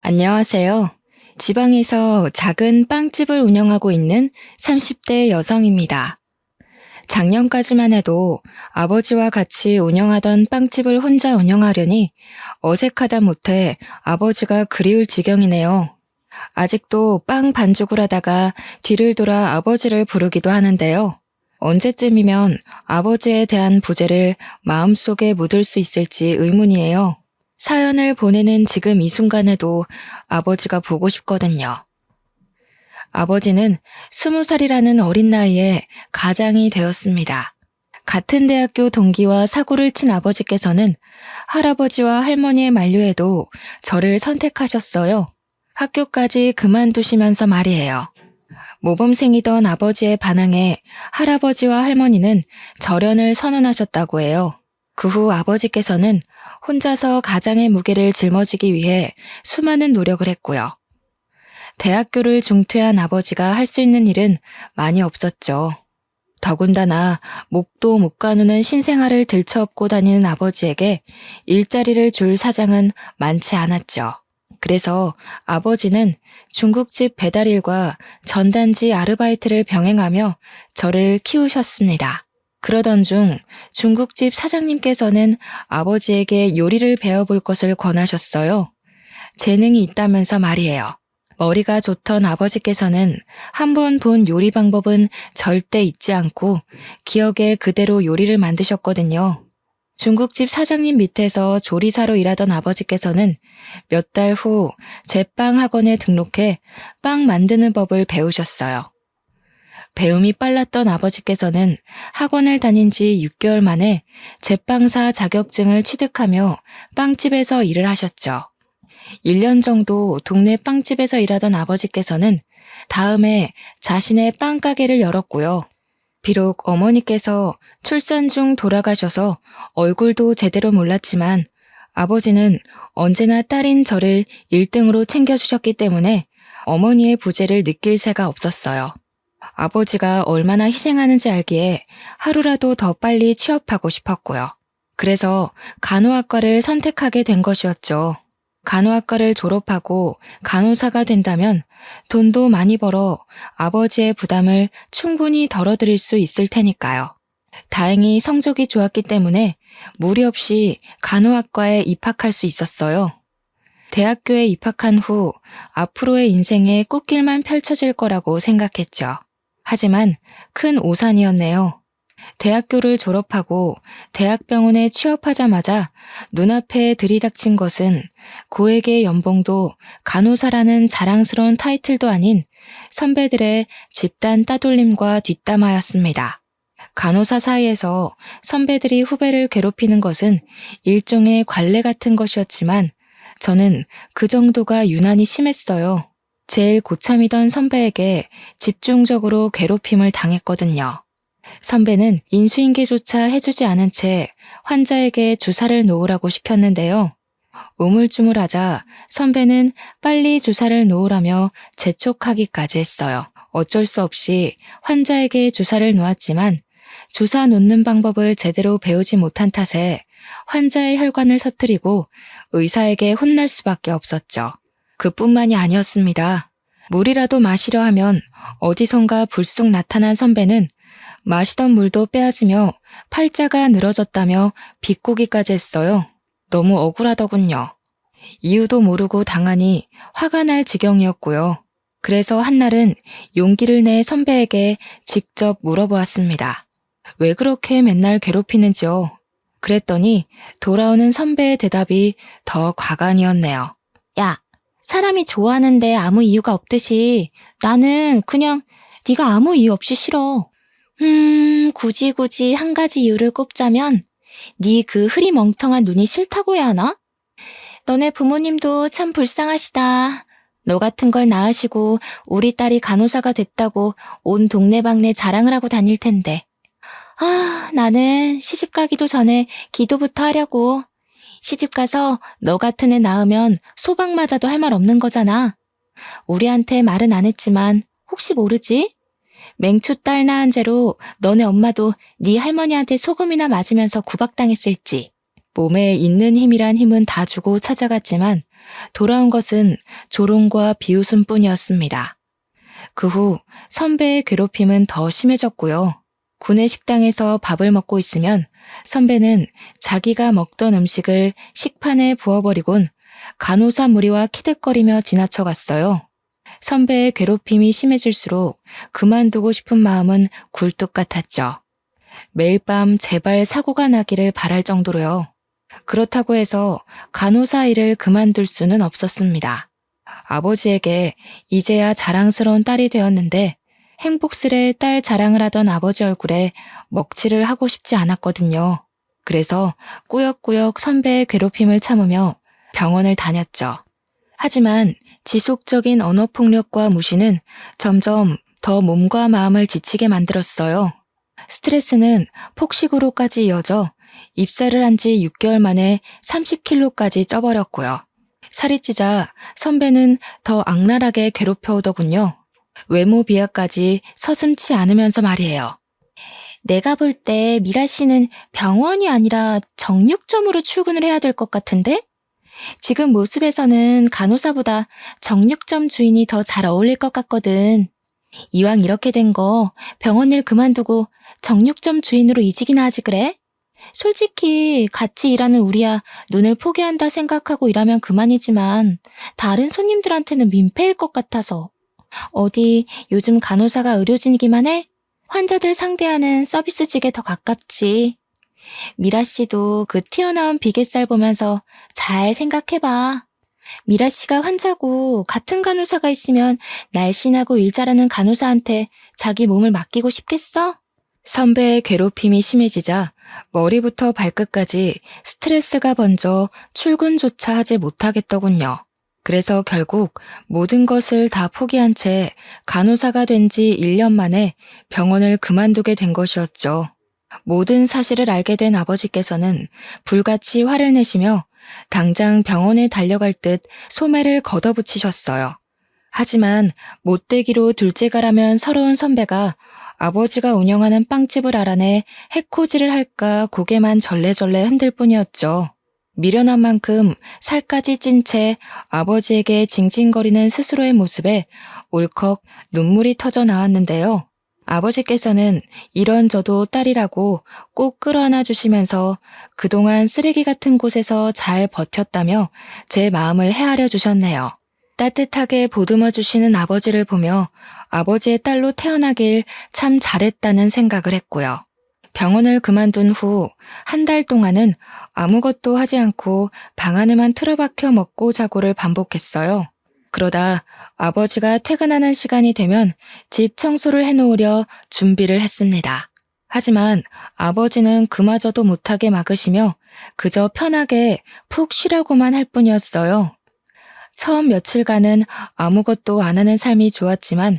안녕하세요. 지방에서 작은 빵집을 운영하고 있는 30대 여성입니다. 작년까지만 해도 아버지와 같이 운영하던 빵집을 혼자 운영하려니 어색하다 못해 아버지가 그리울 지경이네요. 아직도 빵 반죽을 하다가 뒤를 돌아 아버지를 부르기도 하는데요. 언제쯤이면 아버지에 대한 부재를 마음속에 묻을 수 있을지 의문이에요. 사연을 보내는 지금 이 순간에도 아버지가 보고 싶거든요. 아버지는 20살이라는 어린 나이에 가장이 되었습니다. 같은 대학교 동기와 사고를 친 아버지께서는 할아버지와 할머니의 만류에도 저를 선택하셨어요. 학교까지 그만두시면서 말이에요. 모범생이던 아버지의 반항에 할아버지와 할머니는 절연을 선언하셨다고 해요. 그 후 아버지께서는 혼자서 가장의 무게를 짊어지기 위해 수많은 노력을 했고요. 대학교를 중퇴한 아버지가 할 수 있는 일은 많이 없었죠. 더군다나 목도 못 가누는 신생아를 들쳐업고 다니는 아버지에게 일자리를 줄 사장은 많지 않았죠. 그래서 아버지는 중국집 배달일과 전단지 아르바이트를 병행하며 저를 키우셨습니다. 그러던 중 중국집 사장님께서는 아버지에게 요리를 배워볼 것을 권하셨어요. 재능이 있다면서 말이에요. 머리가 좋던 아버지께서는 한 번 본 요리 방법은 절대 잊지 않고 기억에 그대로 요리를 만드셨거든요. 중국집 사장님 밑에서 조리사로 일하던 아버지께서는 몇 달 후 제빵 학원에 등록해 빵 만드는 법을 배우셨어요. 배움이 빨랐던 아버지께서는 학원을 다닌 지 6개월 만에 제빵사 자격증을 취득하며 빵집에서 일을 하셨죠. 1년 정도 동네 빵집에서 일하던 아버지께서는 다음해 자신의 빵가게를 열었고요. 비록 어머니께서 출산 중 돌아가셔서 얼굴도 제대로 몰랐지만 아버지는 언제나 딸인 저를 1등으로 챙겨주셨기 때문에 어머니의 부재를 느낄 새가 없었어요. 아버지가 얼마나 희생하는지 알기에 하루라도 더 빨리 취업하고 싶었고요. 그래서 간호학과를 선택하게 된 것이었죠. 간호학과를 졸업하고 간호사가 된다면 돈도 많이 벌어 아버지의 부담을 충분히 덜어드릴 수 있을 테니까요. 다행히 성적이 좋았기 때문에 무리 없이 간호학과에 입학할 수 있었어요. 대학교에 입학한 후 앞으로의 인생에 꽃길만 펼쳐질 거라고 생각했죠. 하지만 큰 오산이었네요. 대학교를 졸업하고 대학병원에 취업하자마자 눈앞에 들이닥친 것은 고액의 연봉도 간호사라는 자랑스러운 타이틀도 아닌 선배들의 집단 따돌림과 뒷담화였습니다. 간호사 사이에서 선배들이 후배를 괴롭히는 것은 일종의 관례 같은 것이었지만 저는 그 정도가 유난히 심했어요. 제일 고참이던 선배에게 집중적으로 괴롭힘을 당했거든요. 선배는 인수인계조차 해주지 않은 채 환자에게 주사를 놓으라고 시켰는데요. 우물쭈물하자 선배는 빨리 주사를 놓으라며 재촉하기까지 했어요. 어쩔 수 없이 환자에게 주사를 놓았지만 주사 놓는 방법을 제대로 배우지 못한 탓에 환자의 혈관을 터뜨리고 의사에게 혼날 수밖에 없었죠. 그뿐만이 아니었습니다. 물이라도 마시려 하면 어디선가 불쑥 나타난 선배는 마시던 물도 빼앗으며 팔자가 늘어졌다며 비꼬기까지 했어요. 너무 억울하더군요. 이유도 모르고 당하니 화가 날 지경이었고요. 그래서 한날은 용기를 내 선배에게 직접 물어보았습니다. 왜 그렇게 맨날 괴롭히는지요? 그랬더니 돌아오는 선배의 대답이 더 과간이었네요. 야, 사람이 좋아하는데 아무 이유가 없듯이 나는 그냥 네가 아무 이유 없이 싫어. 굳이 한 가지 이유를 꼽자면 네 그 흐리멍텅한 눈이 싫다고 해야 하나? 너네 부모님도 참 불쌍하시다. 너 같은 걸 낳으시고 우리 딸이 간호사가 됐다고 온 동네방네 자랑을 하고 다닐 텐데. 나는 시집 가기도 전에 기도부터 하려고. 시집 가서 너 같은 애 낳으면 소방 맞아도 할 말 없는 거잖아. 우리한테 말은 안 했지만 혹시 모르지? 맹추 딸 낳은 죄로 너네 엄마도 네 할머니한테 소금이나 맞으면서 구박당했을지. 몸에 있는 힘이란 힘은 다 주고 찾아갔지만 돌아온 것은 조롱과 비웃음뿐이었습니다. 그 후 선배의 괴롭힘은 더 심해졌고요. 구내 식당에서 밥을 먹고 있으면 선배는 자기가 먹던 음식을 식판에 부어버리곤 간호사 무리와 키득거리며 지나쳐갔어요. 선배의 괴롭힘이 심해질수록 그만두고 싶은 마음은 굴뚝 같았죠. 매일 밤 제발 사고가 나기를 바랄 정도로요. 그렇다고 해서 간호사 일을 그만둘 수는 없었습니다. 아버지에게 이제야 자랑스러운 딸이 되었는데 행복스레 딸 자랑을 하던 아버지 얼굴에 먹칠을 하고 싶지 않았거든요. 그래서 꾸역꾸역 선배의 괴롭힘을 참으며 병원을 다녔죠. 하지만 지속적인 언어폭력과 무시는 점점 더 몸과 마음을 지치게 만들었어요. 스트레스는 폭식으로까지 이어져 입사를 한 지 6개월 만에 30kg까지 쪄버렸고요. 살이 찌자 선배는 더 악랄하게 괴롭혀오더군요. 외모 비하까지 서슴지 않으면서 말이에요. 내가 볼 때 미라 씨는 병원이 아니라 정육점으로 출근을 해야 될 것 같은데? 지금 모습에서는 간호사보다 정육점 주인이 더 잘 어울릴 것 같거든. 이왕 이렇게 된 거 병원 일 그만두고 정육점 주인으로 이직이나 하지 그래? 솔직히 같이 일하는 우리야 눈을 포기한다 생각하고 일하면 그만이지만 다른 손님들한테는 민폐일 것 같아서. 어디 요즘 간호사가 의료진이기만 해? 환자들 상대하는 서비스직에 더 가깝지. 미라 씨도 그 튀어나온 비계살 보면서 잘 생각해봐. 미라 씨가 환자고 같은 간호사가 있으면 날씬하고 일 잘하는 간호사한테 자기 몸을 맡기고 싶겠어? 선배의 괴롭힘이 심해지자 머리부터 발끝까지 스트레스가 번져 출근조차 하지 못하겠더군요. 그래서 결국 모든 것을 다 포기한 채 간호사가 된 지 1년 만에 병원을 그만두게 된 것이었죠. 모든 사실을 알게 된 아버지께서는 불같이 화를 내시며 당장 병원에 달려갈 듯 소매를 걷어붙이셨어요. 하지만 못되기로 둘째가라면 서러운 선배가 아버지가 운영하는 빵집을 알아내 해코지를 할까 고개만 절레절레 흔들 뿐이었죠. 미련한 만큼 살까지 찐 채 아버지에게 징징거리는 스스로의 모습에 울컥 눈물이 터져 나왔는데요. 아버지께서는 이런저도 딸이라고 꼭 끌어안아 주시면서 그동안 쓰레기 같은 곳에서 잘 버텼다며 제 마음을 헤아려 주셨네요. 따뜻하게 보듬어 주시는 아버지를 보며 아버지의 딸로 태어나길 참 잘했다는 생각을 했고요. 병원을 그만둔 후 한 달 동안은 아무것도 하지 않고 방 안에만 틀어박혀 먹고 자고를 반복했어요. 그러다 아버지가 퇴근하는 시간이 되면 집 청소를 해놓으려 준비를 했습니다. 하지만 아버지는 그마저도 못하게 막으시며 그저 편하게 푹 쉬라고만 할 뿐이었어요. 처음 며칠간은 아무것도 안 하는 삶이 좋았지만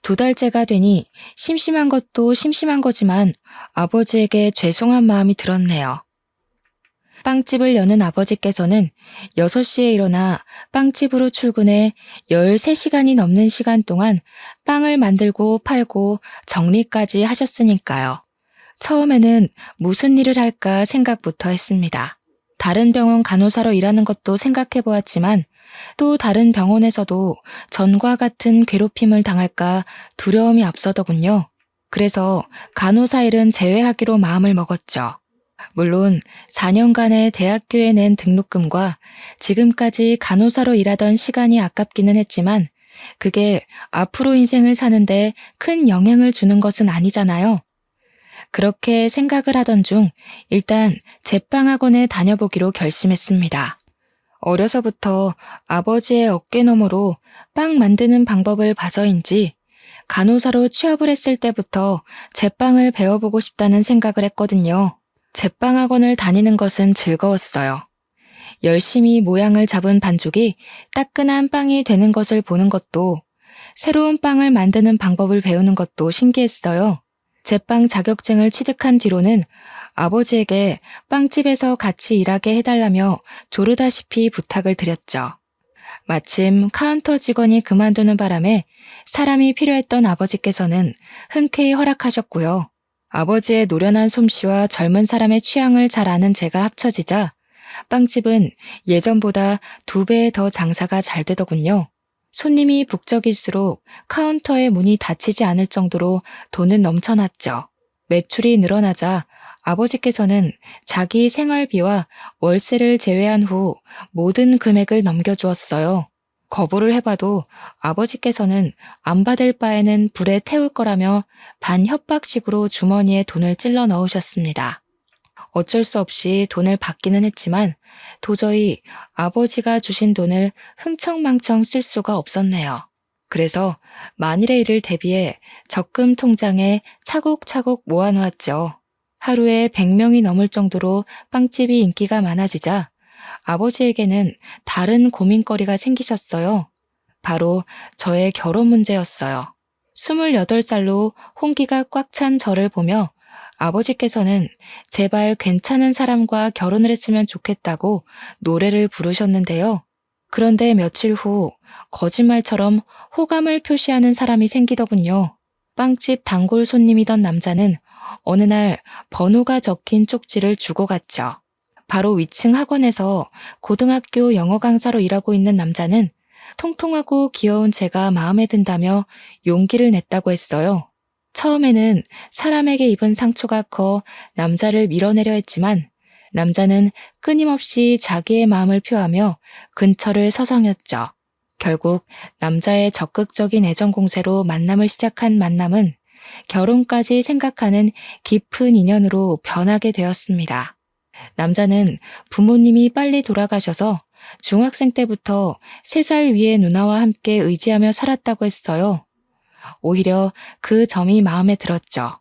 2달째가 되니 심심한 것도 심심한 거지만 아버지에게 죄송한 마음이 들었네요. 빵집을 여는 아버지께서는 6시에 일어나 빵집으로 출근해 13시간이 넘는 시간 동안 빵을 만들고 팔고 정리까지 하셨으니까요. 처음에는 무슨 일을 할까 생각부터 했습니다. 다른 병원 간호사로 일하는 것도 생각해 보았지만 또 다른 병원에서도 전과 같은 괴롭힘을 당할까 두려움이 앞서더군요. 그래서 간호사 일은 제외하기로 마음을 먹었죠. 물론 4년간의 대학교에 낸 등록금과 지금까지 간호사로 일하던 시간이 아깝기는 했지만 그게 앞으로 인생을 사는데 큰 영향을 주는 것은 아니잖아요. 그렇게 생각을 하던 중 일단 제빵학원에 다녀보기로 결심했습니다. 어려서부터 아버지의 어깨너머로 빵 만드는 방법을 봐서인지 간호사로 취업을 했을 때부터 제빵을 배워보고 싶다는 생각을 했거든요. 제빵학원을 다니는 것은 즐거웠어요. 열심히 모양을 잡은 반죽이 따끈한 빵이 되는 것을 보는 것도, 새로운 빵을 만드는 방법을 배우는 것도 신기했어요. 제빵 자격증을 취득한 뒤로는 아버지에게 빵집에서 같이 일하게 해달라며 조르다시피 부탁을 드렸죠. 마침 카운터 직원이 그만두는 바람에 사람이 필요했던 아버지께서는 흔쾌히 허락하셨고요. 아버지의 노련한 솜씨와 젊은 사람의 취향을 잘 아는 제가 합쳐지자 빵집은 예전보다 2배 더 장사가 잘 되더군요. 손님이 북적일수록 카운터의 문이 닫히지 않을 정도로 돈은 넘쳐났죠. 매출이 늘어나자 아버지께서는 자기 생활비와 월세를 제외한 후 모든 금액을 넘겨주었어요. 거부를 해봐도 아버지께서는 안 받을 바에는 불에 태울 거라며 반협박식으로 주머니에 돈을 찔러 넣으셨습니다. 어쩔 수 없이 돈을 받기는 했지만 도저히 아버지가 주신 돈을 흥청망청 쓸 수가 없었네요. 그래서 만일의 일을 대비해 적금 통장에 차곡차곡 모아놓았죠. 하루에 100명이 넘을 정도로 빵집이 인기가 많아지자 아버지에게는 다른 고민거리가 생기셨어요. 바로 저의 결혼 문제였어요. 28살로 홍기가 꽉 찬 저를 보며 아버지께서는 제발 괜찮은 사람과 결혼을 했으면 좋겠다고 노래를 부르셨는데요. 그런데 며칠 후 거짓말처럼 호감을 표시하는 사람이 생기더군요. 빵집 단골 손님이던 남자는 어느 날 번호가 적힌 쪽지를 주고 갔죠. 바로 위층 학원에서 고등학교 영어 강사로 일하고 있는 남자는 통통하고 귀여운 제가 마음에 든다며 용기를 냈다고 했어요. 처음에는 사람에게 입은 상처가 커 남자를 밀어내려 했지만 남자는 끊임없이 자기의 마음을 표하며 근처를 서성였죠. 결국 남자의 적극적인 애정 공세로 만남을 시작한 만남은 결혼까지 생각하는 깊은 인연으로 변하게 되었습니다. 남자는 부모님이 빨리 돌아가셔서 중학생 때부터 3살 위의 누나와 함께 의지하며 살았다고 했어요. 오히려 그 점이 마음에 들었죠.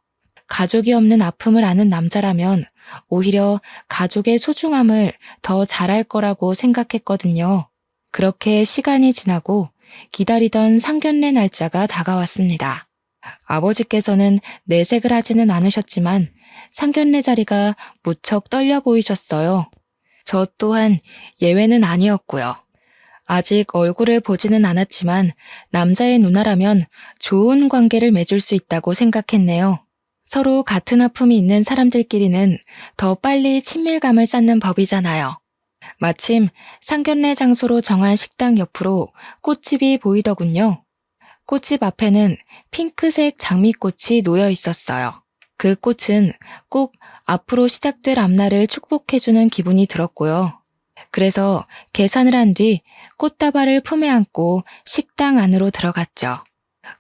가족이 없는 아픔을 아는 남자라면 오히려 가족의 소중함을 더 잘할 거라고 생각했거든요. 그렇게 시간이 지나고 기다리던 상견례 날짜가 다가왔습니다. 아버지께서는 내색을 하지는 않으셨지만 상견례 자리가 무척 떨려 보이셨어요. 저 또한 예외는 아니었고요. 아직 얼굴을 보지는 않았지만 남자의 누나라면 좋은 관계를 맺을 수 있다고 생각했네요. 서로 같은 아픔이 있는 사람들끼리는 더 빨리 친밀감을 쌓는 법이잖아요. 마침 상견례 장소로 정한 식당 옆으로 꽃집이 보이더군요. 꽃집 앞에는 핑크색 장미꽃이 놓여 있었어요. 그 꽃은 꼭 앞으로 시작될 앞날을 축복해주는 기분이 들었고요. 그래서 계산을 한 뒤 꽃다발을 품에 안고 식당 안으로 들어갔죠.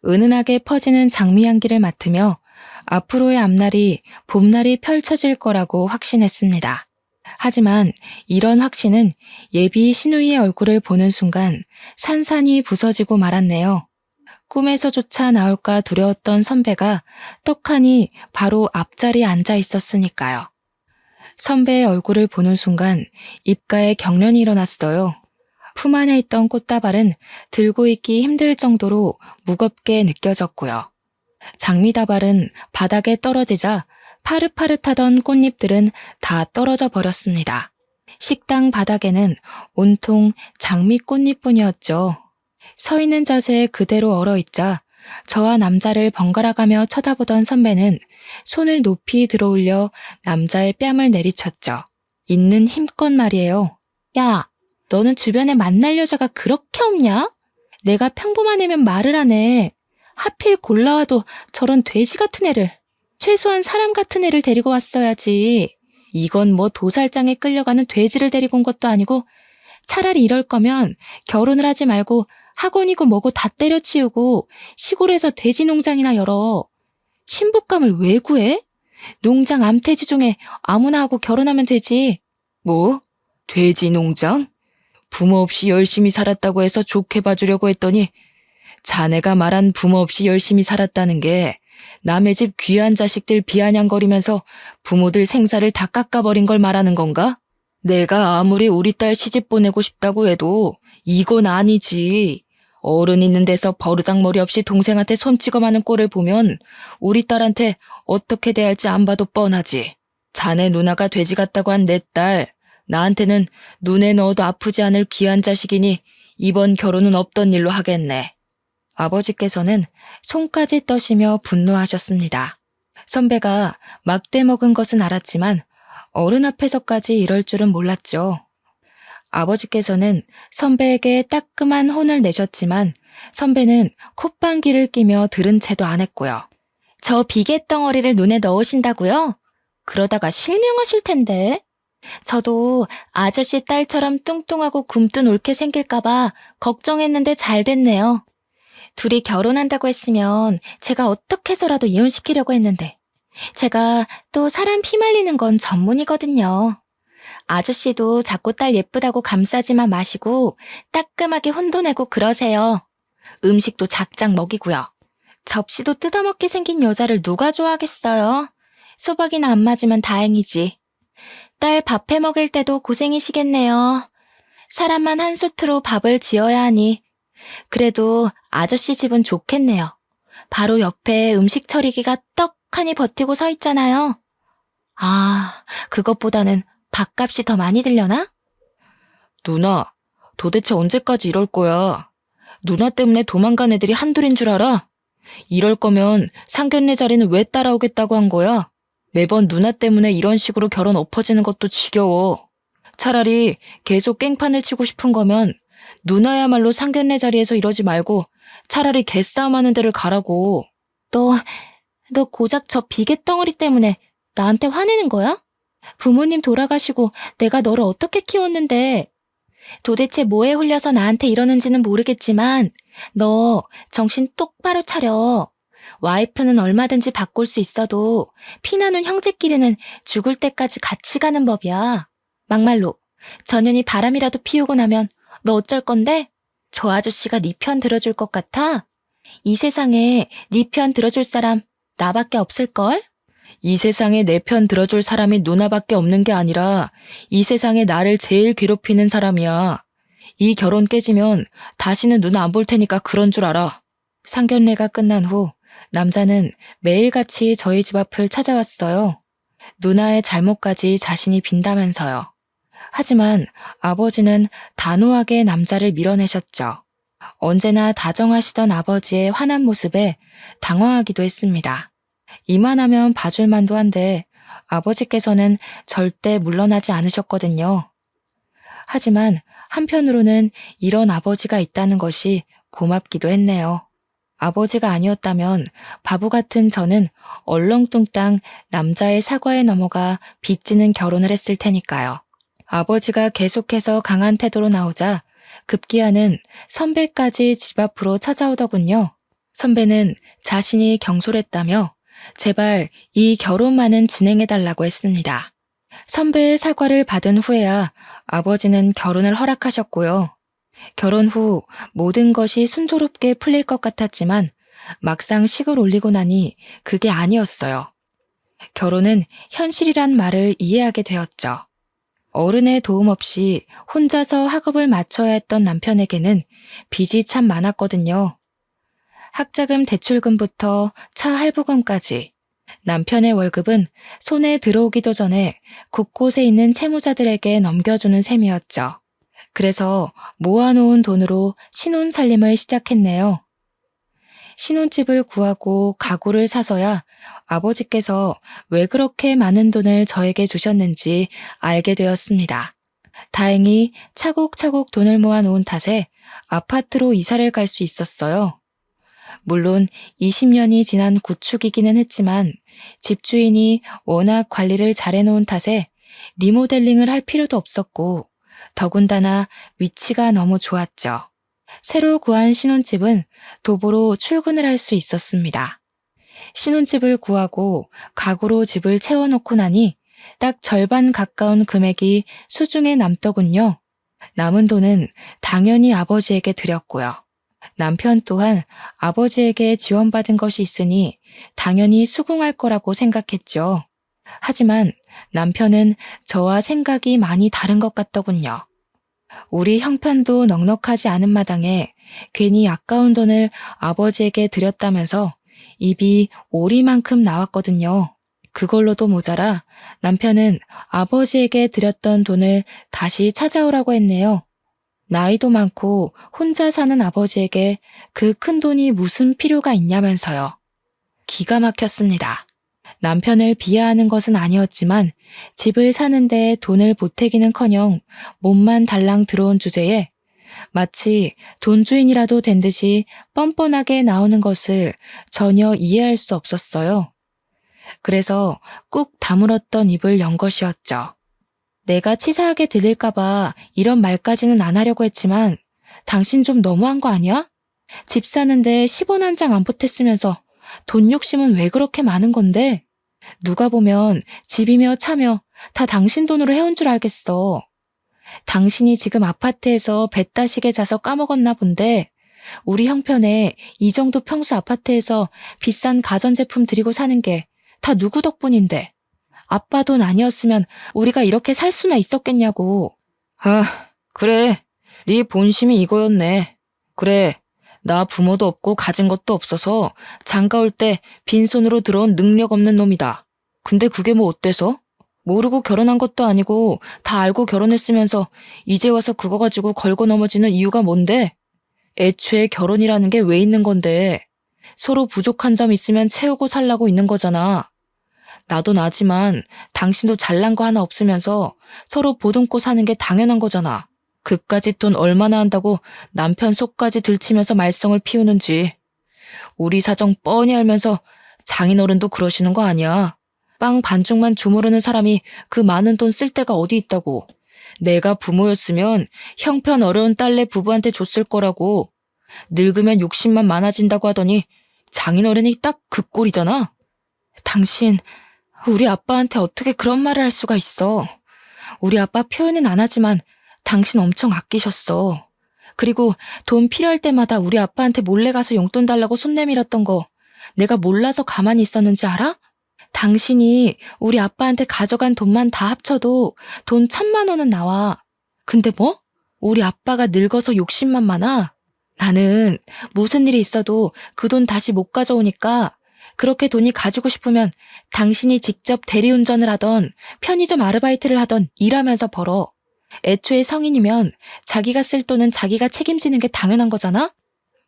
은은하게 퍼지는 장미 향기를 맡으며 앞으로의 앞날이 봄날이 펼쳐질 거라고 확신했습니다. 하지만 이런 확신은 예비 신우이의 얼굴을 보는 순간 산산이 부서지고 말았네요. 꿈에서조차 나올까 두려웠던 선배가 떡하니 바로 앞자리에 앉아 있었으니까요. 선배의 얼굴을 보는 순간 입가에 경련이 일어났어요. 품 안에 있던 꽃다발은 들고 있기 힘들 정도로 무겁게 느껴졌고요. 장미다발은 바닥에 떨어지자 파릇파릇하던 꽃잎들은 다 떨어져 버렸습니다. 식당 바닥에는 온통 장미 꽃잎뿐이었죠. 서 있는 자세에 그대로 얼어있자 저와 남자를 번갈아가며 쳐다보던 선배는 손을 높이 들어올려 남자의 뺨을 내리쳤죠. 있는 힘껏 말이에요. 야, 너는 주변에 만날 여자가 그렇게 없냐? 내가 평범한 애면 말을 하네. 하필 골라와도 저런 돼지 같은 애를. 최소한 사람 같은 애를 데리고 왔어야지. 이건 뭐 도살장에 끌려가는 돼지를 데리고 온 것도 아니고 차라리 이럴 거면 결혼을 하지 말고 학원이고 뭐고 다 때려치우고 시골에서 돼지 농장이나 열어. 신부감을 왜 구해? 농장 암태지 중에 아무나 하고 결혼하면 되지. 뭐? 돼지 농장? 부모 없이 열심히 살았다고 해서 좋게 봐주려고 했더니 자네가 말한 부모 없이 열심히 살았다는 게 남의 집 귀한 자식들 비아냥거리면서 부모들 생사를 다 깎아버린 걸 말하는 건가? 내가 아무리 우리 딸 시집 보내고 싶다고 해도 이건 아니지. 어른 있는 데서 버르장머리 없이 동생한테 손 찍어마는 꼴을 보면 우리 딸한테 어떻게 대할지 안 봐도 뻔하지. 자네 누나가 돼지 같다고 한 내 딸, 나한테는 눈에 넣어도 아프지 않을 귀한 자식이니 이번 결혼은 없던 일로 하겠네. 아버지께서는 손까지 떠시며 분노하셨습니다. 선배가 막대 먹은 것은 알았지만 어른 앞에서까지 이럴 줄은 몰랐죠. 아버지께서는 선배에게 따끔한 혼을 내셨지만 선배는 콧방귀를 끼며 들은 채도 안 했고요. 저 비계덩어리를 눈에 넣으신다고요? 그러다가 실명하실 텐데. 저도 아저씨 딸처럼 뚱뚱하고 굼뜬 옳게 생길까봐 걱정했는데 잘 됐네요. 둘이 결혼한다고 했으면 제가 어떻게 해서라도 이혼시키려고 했는데 제가 또 사람 피말리는 건 전문이거든요. 아저씨도 자꾸 딸 예쁘다고 감싸지만 마시고 따끔하게 혼도 내고 그러세요. 음식도 작작 먹이고요. 접시도 뜯어먹게 생긴 여자를 누가 좋아하겠어요? 소박이나 안 맞으면 다행이지. 딸 밥 해먹일 때도 고생이시겠네요. 사람만 한 수트로 밥을 지어야 하니. 그래도 아저씨 집은 좋겠네요. 바로 옆에 음식 처리기가 떡하니 버티고 서 있잖아요. 아, 그것보다는 밥값이 더 많이 들려나? 누나, 도대체 언제까지 이럴 거야? 누나 때문에 도망간 애들이 한둘인 줄 알아? 이럴 거면 상견례 자리는 왜 따라오겠다고 한 거야? 매번 누나 때문에 이런 식으로 결혼 엎어지는 것도 지겨워. 차라리 계속 깽판을 치고 싶은 거면 누나야말로 상견례 자리에서 이러지 말고 차라리 개싸움하는 데를 가라고. 너 고작 저 비계덩어리 때문에 나한테 화내는 거야? 부모님 돌아가시고 내가 너를 어떻게 키웠는데 도대체 뭐에 홀려서 나한테 이러는지는 모르겠지만 너 정신 똑바로 차려. 와이프는 얼마든지 바꿀 수 있어도 피나는 형제끼리는 죽을 때까지 같이 가는 법이야. 막말로 전현이 바람이라도 피우고 나면 너 어쩔 건데? 저 아저씨가 네 편 들어줄 것 같아? 이 세상에 네 편 들어줄 사람 나밖에 없을걸? 이 세상에 내 편 들어줄 사람이 누나밖에 없는 게 아니라 이 세상에 나를 제일 괴롭히는 사람이야. 이 결혼 깨지면 다시는 누나 안 볼 테니까 그런 줄 알아. 상견례가 끝난 후 남자는 매일같이 저희 집 앞을 찾아왔어요. 누나의 잘못까지 자신이 빈다면서요. 하지만 아버지는 단호하게 남자를 밀어내셨죠. 언제나 다정하시던 아버지의 환한 모습에 당황하기도 했습니다. 이만하면 봐줄만도 한데 아버지께서는 절대 물러나지 않으셨거든요. 하지만 한편으로는 이런 아버지가 있다는 것이 고맙기도 했네요. 아버지가 아니었다면 바보 같은 저는 얼렁뚱땅 남자의 사과에 넘어가 빚지는 결혼을 했을 테니까요. 아버지가 계속해서 강한 태도로 나오자 급기야는 선배까지 집 앞으로 찾아오더군요. 선배는 자신이 경솔했다며 제발 이 결혼만은 진행해달라고 했습니다. 선배의 사과를 받은 후에야 아버지는 결혼을 허락하셨고요. 결혼 후 모든 것이 순조롭게 풀릴 것 같았지만 막상 식을 올리고 나니 그게 아니었어요. 결혼은 현실이란 말을 이해하게 되었죠. 어른의 도움 없이 혼자서 학업을 마쳐야 했던 남편에게는 빚이 참 많았거든요. 학자금 대출금부터 차 할부금까지 남편의 월급은 손에 들어오기도 전에 곳곳에 있는 채무자들에게 넘겨주는 셈이었죠. 그래서 모아놓은 돈으로 신혼살림을 시작했네요. 신혼집을 구하고 가구를 사서야 아버지께서 왜 그렇게 많은 돈을 저에게 주셨는지 알게 되었습니다. 다행히 차곡차곡 돈을 모아놓은 탓에 아파트로 이사를 갈 수 있었어요. 물론 20년이 지난 구축이기는 했지만 집주인이 워낙 관리를 잘해놓은 탓에 리모델링을 할 필요도 없었고 더군다나 위치가 너무 좋았죠. 새로 구한 신혼집은 도보로 출근을 할 수 있었습니다. 신혼집을 구하고 가구로 집을 채워놓고 나니 딱 절반 가까운 금액이 수중에 남더군요. 남은 돈은 당연히 아버지에게 드렸고요. 남편 또한 아버지에게 지원받은 것이 있으니 당연히 수긍할 거라고 생각했죠. 하지만 남편은 저와 생각이 많이 다른 것 같더군요. 우리 형편도 넉넉하지 않은 마당에 괜히 아까운 돈을 아버지에게 드렸다면서 입이 오리만큼 나왔거든요. 그걸로도 모자라 남편은 아버지에게 드렸던 돈을 다시 찾아오라고 했네요. 나이도 많고 혼자 사는 아버지에게 그 큰 돈이 무슨 필요가 있냐면서요. 기가 막혔습니다. 남편을 비하하는 것은 아니었지만 집을 사는데 돈을 보태기는커녕 몸만 달랑 들어온 주제에 마치 돈주인이라도 된 듯이 뻔뻔하게 나오는 것을 전혀 이해할 수 없었어요. 그래서 꾹 다물었던 입을 연 것이었죠. 내가 치사하게 들릴까봐 이런 말까지는 안 하려고 했지만 당신 좀 너무한 거 아니야? 집 사는데 10원 한 장 안 보탰으면서 돈 욕심은 왜 그렇게 많은 건데? 누가 보면 집이며 차며 다 당신 돈으로 해온 줄 알겠어. 당신이 지금 아파트에서 배 따시게 자서 까먹었나 본데 우리 형편에 이 정도 평수 아파트에서 비싼 가전제품 들이고 사는 게 다 누구 덕분인데. 아빠 돈 아니었으면 우리가 이렇게 살 수나 있었겠냐고. 아, 그래. 네 본심이 이거였네. 그래. 나 부모도 없고 가진 것도 없어서 장가 올 때 빈손으로 들어온 능력 없는 놈이다. 근데 그게 뭐 어때서? 모르고 결혼한 것도 아니고 다 알고 결혼했으면서 이제 와서 그거 가지고 걸고 넘어지는 이유가 뭔데? 애초에 결혼이라는 게 왜 있는 건데? 서로 부족한 점 있으면 채우고 살라고 있는 거잖아. 나도 나지만 당신도 잘난 거 하나 없으면서 서로 보듬고 사는 게 당연한 거잖아. 그까짓 돈 얼마나 한다고 남편 속까지 들치면서 말썽을 피우는지. 우리 사정 뻔히 알면서 장인어른도 그러시는 거 아니야. 빵 반죽만 주무르는 사람이 그 많은 돈 쓸 데가 어디 있다고. 내가 부모였으면 형편 어려운 딸내 부부한테 줬을 거라고. 늙으면 욕심만 많아진다고 하더니 장인어른이 딱 그 꼴이잖아. 당신, 우리 아빠한테 어떻게 그런 말을 할 수가 있어. 우리 아빠 표현은 안 하지만 당신 엄청 아끼셨어. 그리고 돈 필요할 때마다 우리 아빠한테 몰래 가서 용돈 달라고 손 내밀었던 거 내가 몰라서 가만히 있었는지 알아? 당신이 우리 아빠한테 가져간 돈만 다 합쳐도 돈 1,000만 원은 나와. 근데 뭐? 우리 아빠가 늙어서 욕심만 많아? 나는 무슨 일이 있어도 그 돈 다시 못 가져오니까 그렇게 돈이 가지고 싶으면 당신이 직접 대리운전을 하던 편의점 아르바이트를 하던 일하면서 벌어. 애초에 성인이면 자기가 쓸 돈은 자기가 책임지는 게 당연한 거잖아?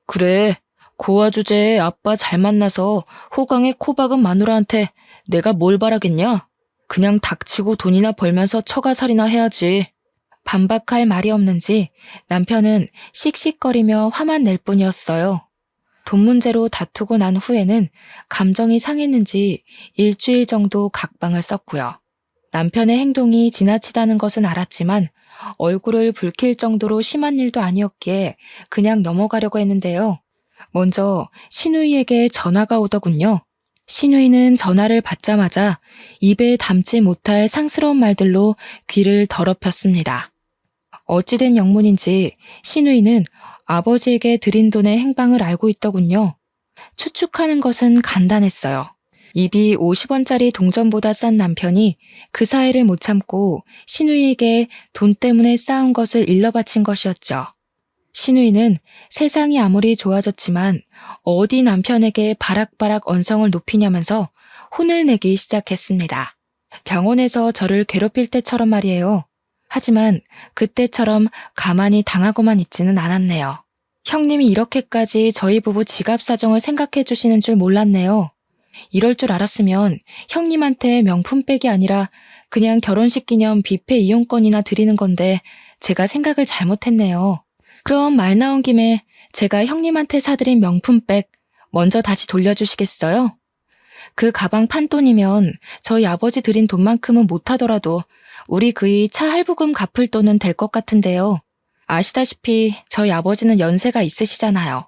그래, 고아 주제에 아빠 잘 만나서 호강에 코 박은 마누라한테 내가 뭘 바라겠냐? 그냥 닥치고 돈이나 벌면서 처가살이나 해야지. 반박할 말이 없는지 남편은 씩씩거리며 화만 낼 뿐이었어요. 돈 문제로 다투고 난 후에는 감정이 상했는지 일주일 정도 각방을 썼고요. 남편의 행동이 지나치다는 것은 알았지만 얼굴을 붉힐 정도로 심한 일도 아니었기에 그냥 넘어가려고 했는데요. 먼저 신우이에게 전화가 오더군요. 신우이는 전화를 받자마자 입에 담지 못할 상스러운 말들로 귀를 더럽혔습니다. 어찌된 영문인지 신우이는 아버지에게 드린 돈의 행방을 알고 있더군요. 추측하는 것은 간단했어요. 입이 50원짜리 동전보다 싼 남편이 그 사이를 못 참고 신우이에게 돈 때문에 싸운 것을 일러 바친 것이었죠. 신우이는 세상이 아무리 좋아졌지만 어디 남편에게 바락바락 언성을 높이냐면서 혼을 내기 시작했습니다. 병원에서 저를 괴롭힐 때처럼 말이에요. 하지만 그때처럼 가만히 당하고만 있지는 않았네요. 형님이 이렇게까지 저희 부부 지갑 사정을 생각해 주시는 줄 몰랐네요. 이럴 줄 알았으면 형님한테 명품백이 아니라 그냥 결혼식 기념 뷔페 이용권이나 드리는 건데 제가 생각을 잘못했네요. 그럼 말 나온 김에 제가 형님한테 사드린 명품백 먼저 다시 돌려주시겠어요? 그 가방 판돈이면 저희 아버지 드린 돈만큼은 못하더라도 우리 그이 차 할부금 갚을 돈은 될 것 같은데요. 아시다시피 저희 아버지는 연세가 있으시잖아요.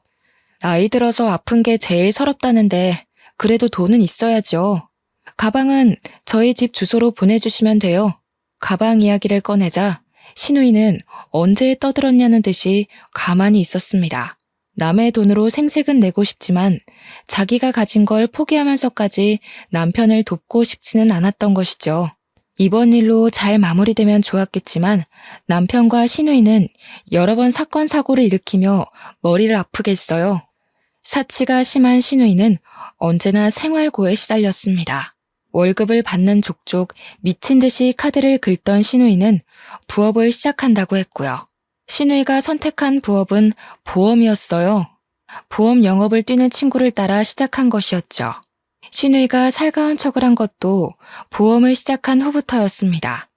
나이 들어서 아픈 게 제일 서럽다는데 그래도 돈은 있어야죠. 가방은 저희 집 주소로 보내주시면 돼요. 가방 이야기를 꺼내자 신우이는 언제 떠들었냐는 듯이 가만히 있었습니다. 남의 돈으로 생색은 내고 싶지만 자기가 가진 걸 포기하면서까지 남편을 돕고 싶지는 않았던 것이죠. 이번 일로 잘 마무리되면 좋았겠지만 남편과 신우이는 여러 번 사건 사고를 일으키며 머리를 아프게 했어요. 사치가 심한 신우이는 언제나 생활고에 시달렸습니다. 월급을 받는 족족 미친 듯이 카드를 긁던 신우이는 부업을 시작한다고 했고요. 신우이가 선택한 부업은 보험이었어요. 보험 영업을 뛰는 친구를 따라 시작한 것이었죠. 신우이가 살가운 척을 한 것도 보험을 시작한 후부터였습니다.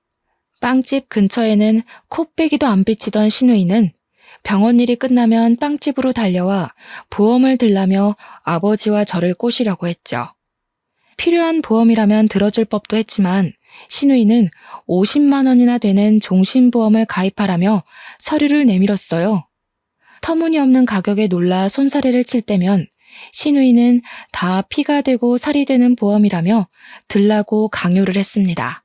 빵집 근처에는 코빼기도 안 비치던 신우이는 병원 일이 끝나면 빵집으로 달려와 보험을 들라며 아버지와 저를 꼬시려고 했죠. 필요한 보험이라면 들어줄 법도 했지만 신우이는 50만 원이나 되는 종신보험을 가입하라며 서류를 내밀었어요. 터무니없는 가격에 놀라 손사래를 칠 때면 신우이는 다 피가 되고 살이 되는 보험이라며 들라고 강요를 했습니다.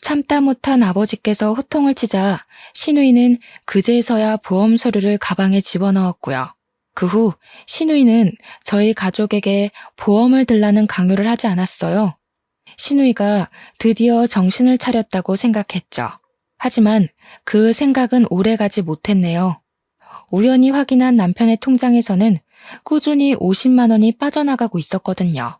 참다 못한 아버지께서 호통을 치자 신우이는 그제서야 보험 서류를 가방에 집어넣었고요. 그 후 신우이는 저희 가족에게 보험을 들라는 강요를 하지 않았어요. 신우이가 드디어 정신을 차렸다고 생각했죠. 하지만 그 생각은 오래가지 못했네요. 우연히 확인한 남편의 통장에서는 꾸준히 50만 원이 빠져나가고 있었거든요.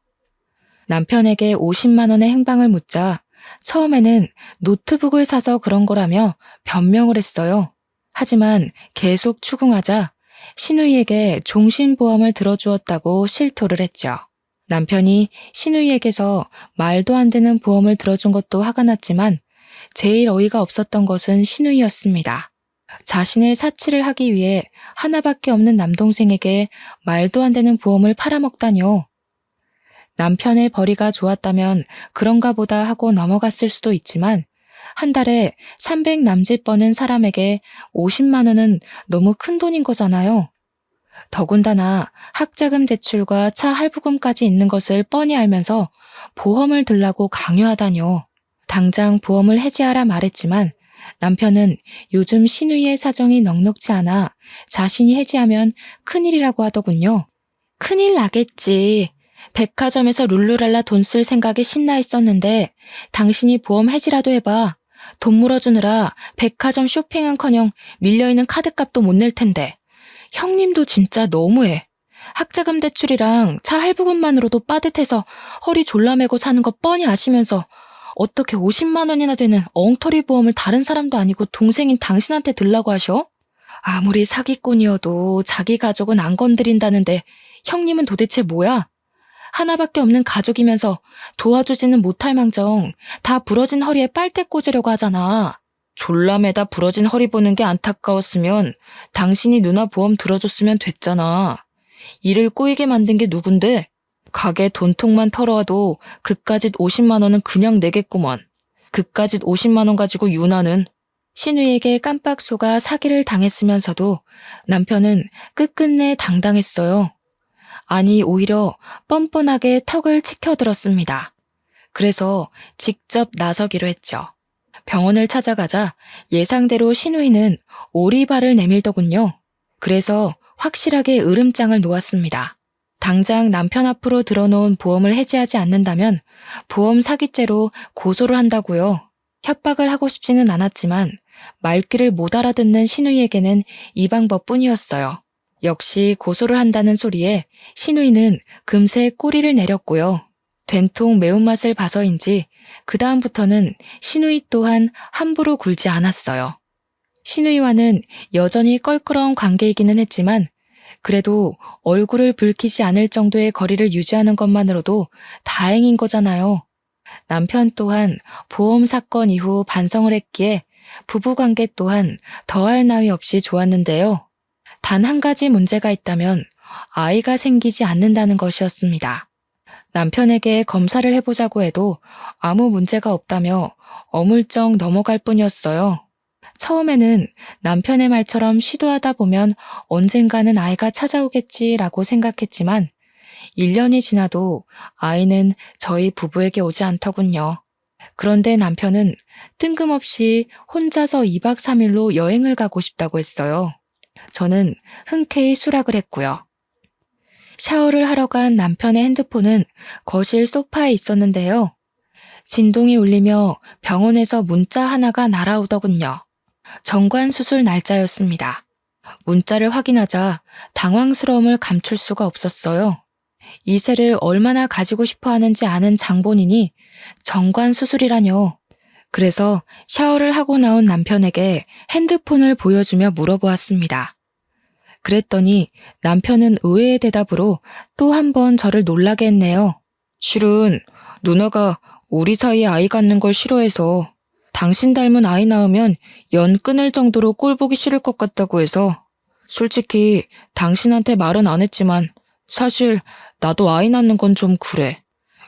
남편에게 50만 원의 행방을 묻자 처음에는 노트북을 사서 그런 거라며 변명을 했어요. 하지만 계속 추궁하자 신우이에게 종신보험을 들어주었다고 실토를 했죠. 남편이 신우이에게서 말도 안 되는 보험을 들어준 것도 화가 났지만 제일 어이가 없었던 것은 신우이였습니다. 자신의 사치를 하기 위해 하나밖에 없는 남동생에게 말도 안 되는 보험을 팔아먹다뇨. 남편의 벌이가 좋았다면 그런가 보다 하고 넘어갔을 수도 있지만 한 달에 300 남짓 버는 사람에게 50만 원은 너무 큰 돈인 거잖아요. 더군다나 학자금 대출과 차 할부금까지 있는 것을 뻔히 알면서 보험을 들라고 강요하다뇨. 당장 보험을 해지하라 말했지만 남편은 요즘 신우이의 사정이 넉넉지 않아 자신이 해지하면 큰일이라고 하더군요. 큰일 나겠지. 백화점에서 룰루랄라 돈 쓸 생각에 신나 있었는데 당신이 보험 해지라도 해봐. 돈 물어주느라 백화점 쇼핑은커녕 밀려있는 카드값도 못 낼 텐데. 형님도 진짜 너무해. 학자금 대출이랑 차 할부금만으로도 빠듯해서 허리 졸라매고 사는 거 뻔히 아시면서 어떻게 50만 원이나 되는 엉터리 보험을 다른 사람도 아니고 동생인 당신한테 들라고 하셔? 아무리 사기꾼이어도 자기 가족은 안 건드린다는데 형님은 도대체 뭐야? 하나밖에 없는 가족이면서 도와주지는 못할 망정 다 부러진 허리에 빨대 꽂으려고 하잖아. 졸라매다 부러진 허리 보는 게 안타까웠으면 당신이 누나 보험 들어줬으면 됐잖아. 일을 꼬이게 만든 게 누군데? 가게 돈통만 털어와도 그까짓 50만 원은 그냥 내겠구먼. 그까짓 50만 원 가지고 유나는. 신우이에게 깜빡 속아 사기를 당했으면서도 남편은 끝끝내 당당했어요. 아니 오히려 뻔뻔하게 턱을 치켜들었습니다. 그래서 직접 나서기로 했죠. 병원을 찾아가자 예상대로 신우이는 오리발을 내밀더군요. 그래서 확실하게 으름장을 놓았습니다. 당장 남편 앞으로 들어놓은 보험을 해지하지 않는다면 보험 사기죄로 고소를 한다고요. 협박을 하고 싶지는 않았지만 말귀를 못 알아듣는 신우이에게는 이 방법뿐이었어요. 역시 고소를 한다는 소리에 신우이는 금세 꼬리를 내렸고요. 된통 매운맛을 봐서인지 그 다음부터는 신우이 또한 함부로 굴지 않았어요. 신우이와는 여전히 껄끄러운 관계이기는 했지만 그래도 얼굴을 붉히지 않을 정도의 거리를 유지하는 것만으로도 다행인 거잖아요. 남편 또한 보험 사건 이후 반성을 했기에 부부관계 또한 더할 나위 없이 좋았는데요. 단 한 가지 문제가 있다면 아이가 생기지 않는다는 것이었습니다. 남편에게 검사를 해보자고 해도 아무 문제가 없다며 어물쩍 넘어갈 뿐이었어요. 처음에는 남편의 말처럼 시도하다 보면 언젠가는 아이가 찾아오겠지라고 생각했지만 1년이 지나도 아이는 저희 부부에게 오지 않더군요. 그런데 남편은 뜬금없이 혼자서 2박 3일로 여행을 가고 싶다고 했어요. 저는 흔쾌히 수락을 했고요. 샤워를 하러 간 남편의 핸드폰은 거실 소파에 있었는데요. 진동이 울리며 병원에서 문자 하나가 날아오더군요. 정관 수술 날짜였습니다. 문자를 확인하자 당황스러움을 감출 수가 없었어요. 이세를 얼마나 가지고 싶어 하는지 아는 장본인이 정관 수술이라뇨. 그래서 샤워를 하고 나온 남편에게 핸드폰을 보여주며 물어보았습니다. 그랬더니 남편은 의외의 대답으로 또 한 번 저를 놀라게 했네요. 실은 누나가 우리 사이에 아이 갖는 걸 싫어해서 당신 닮은 아이 낳으면 연 끊을 정도로 꼴 보기 싫을 것 같다고 해서 솔직히 당신한테 말은 안 했지만 사실 나도 아이 낳는 건 좀 그래.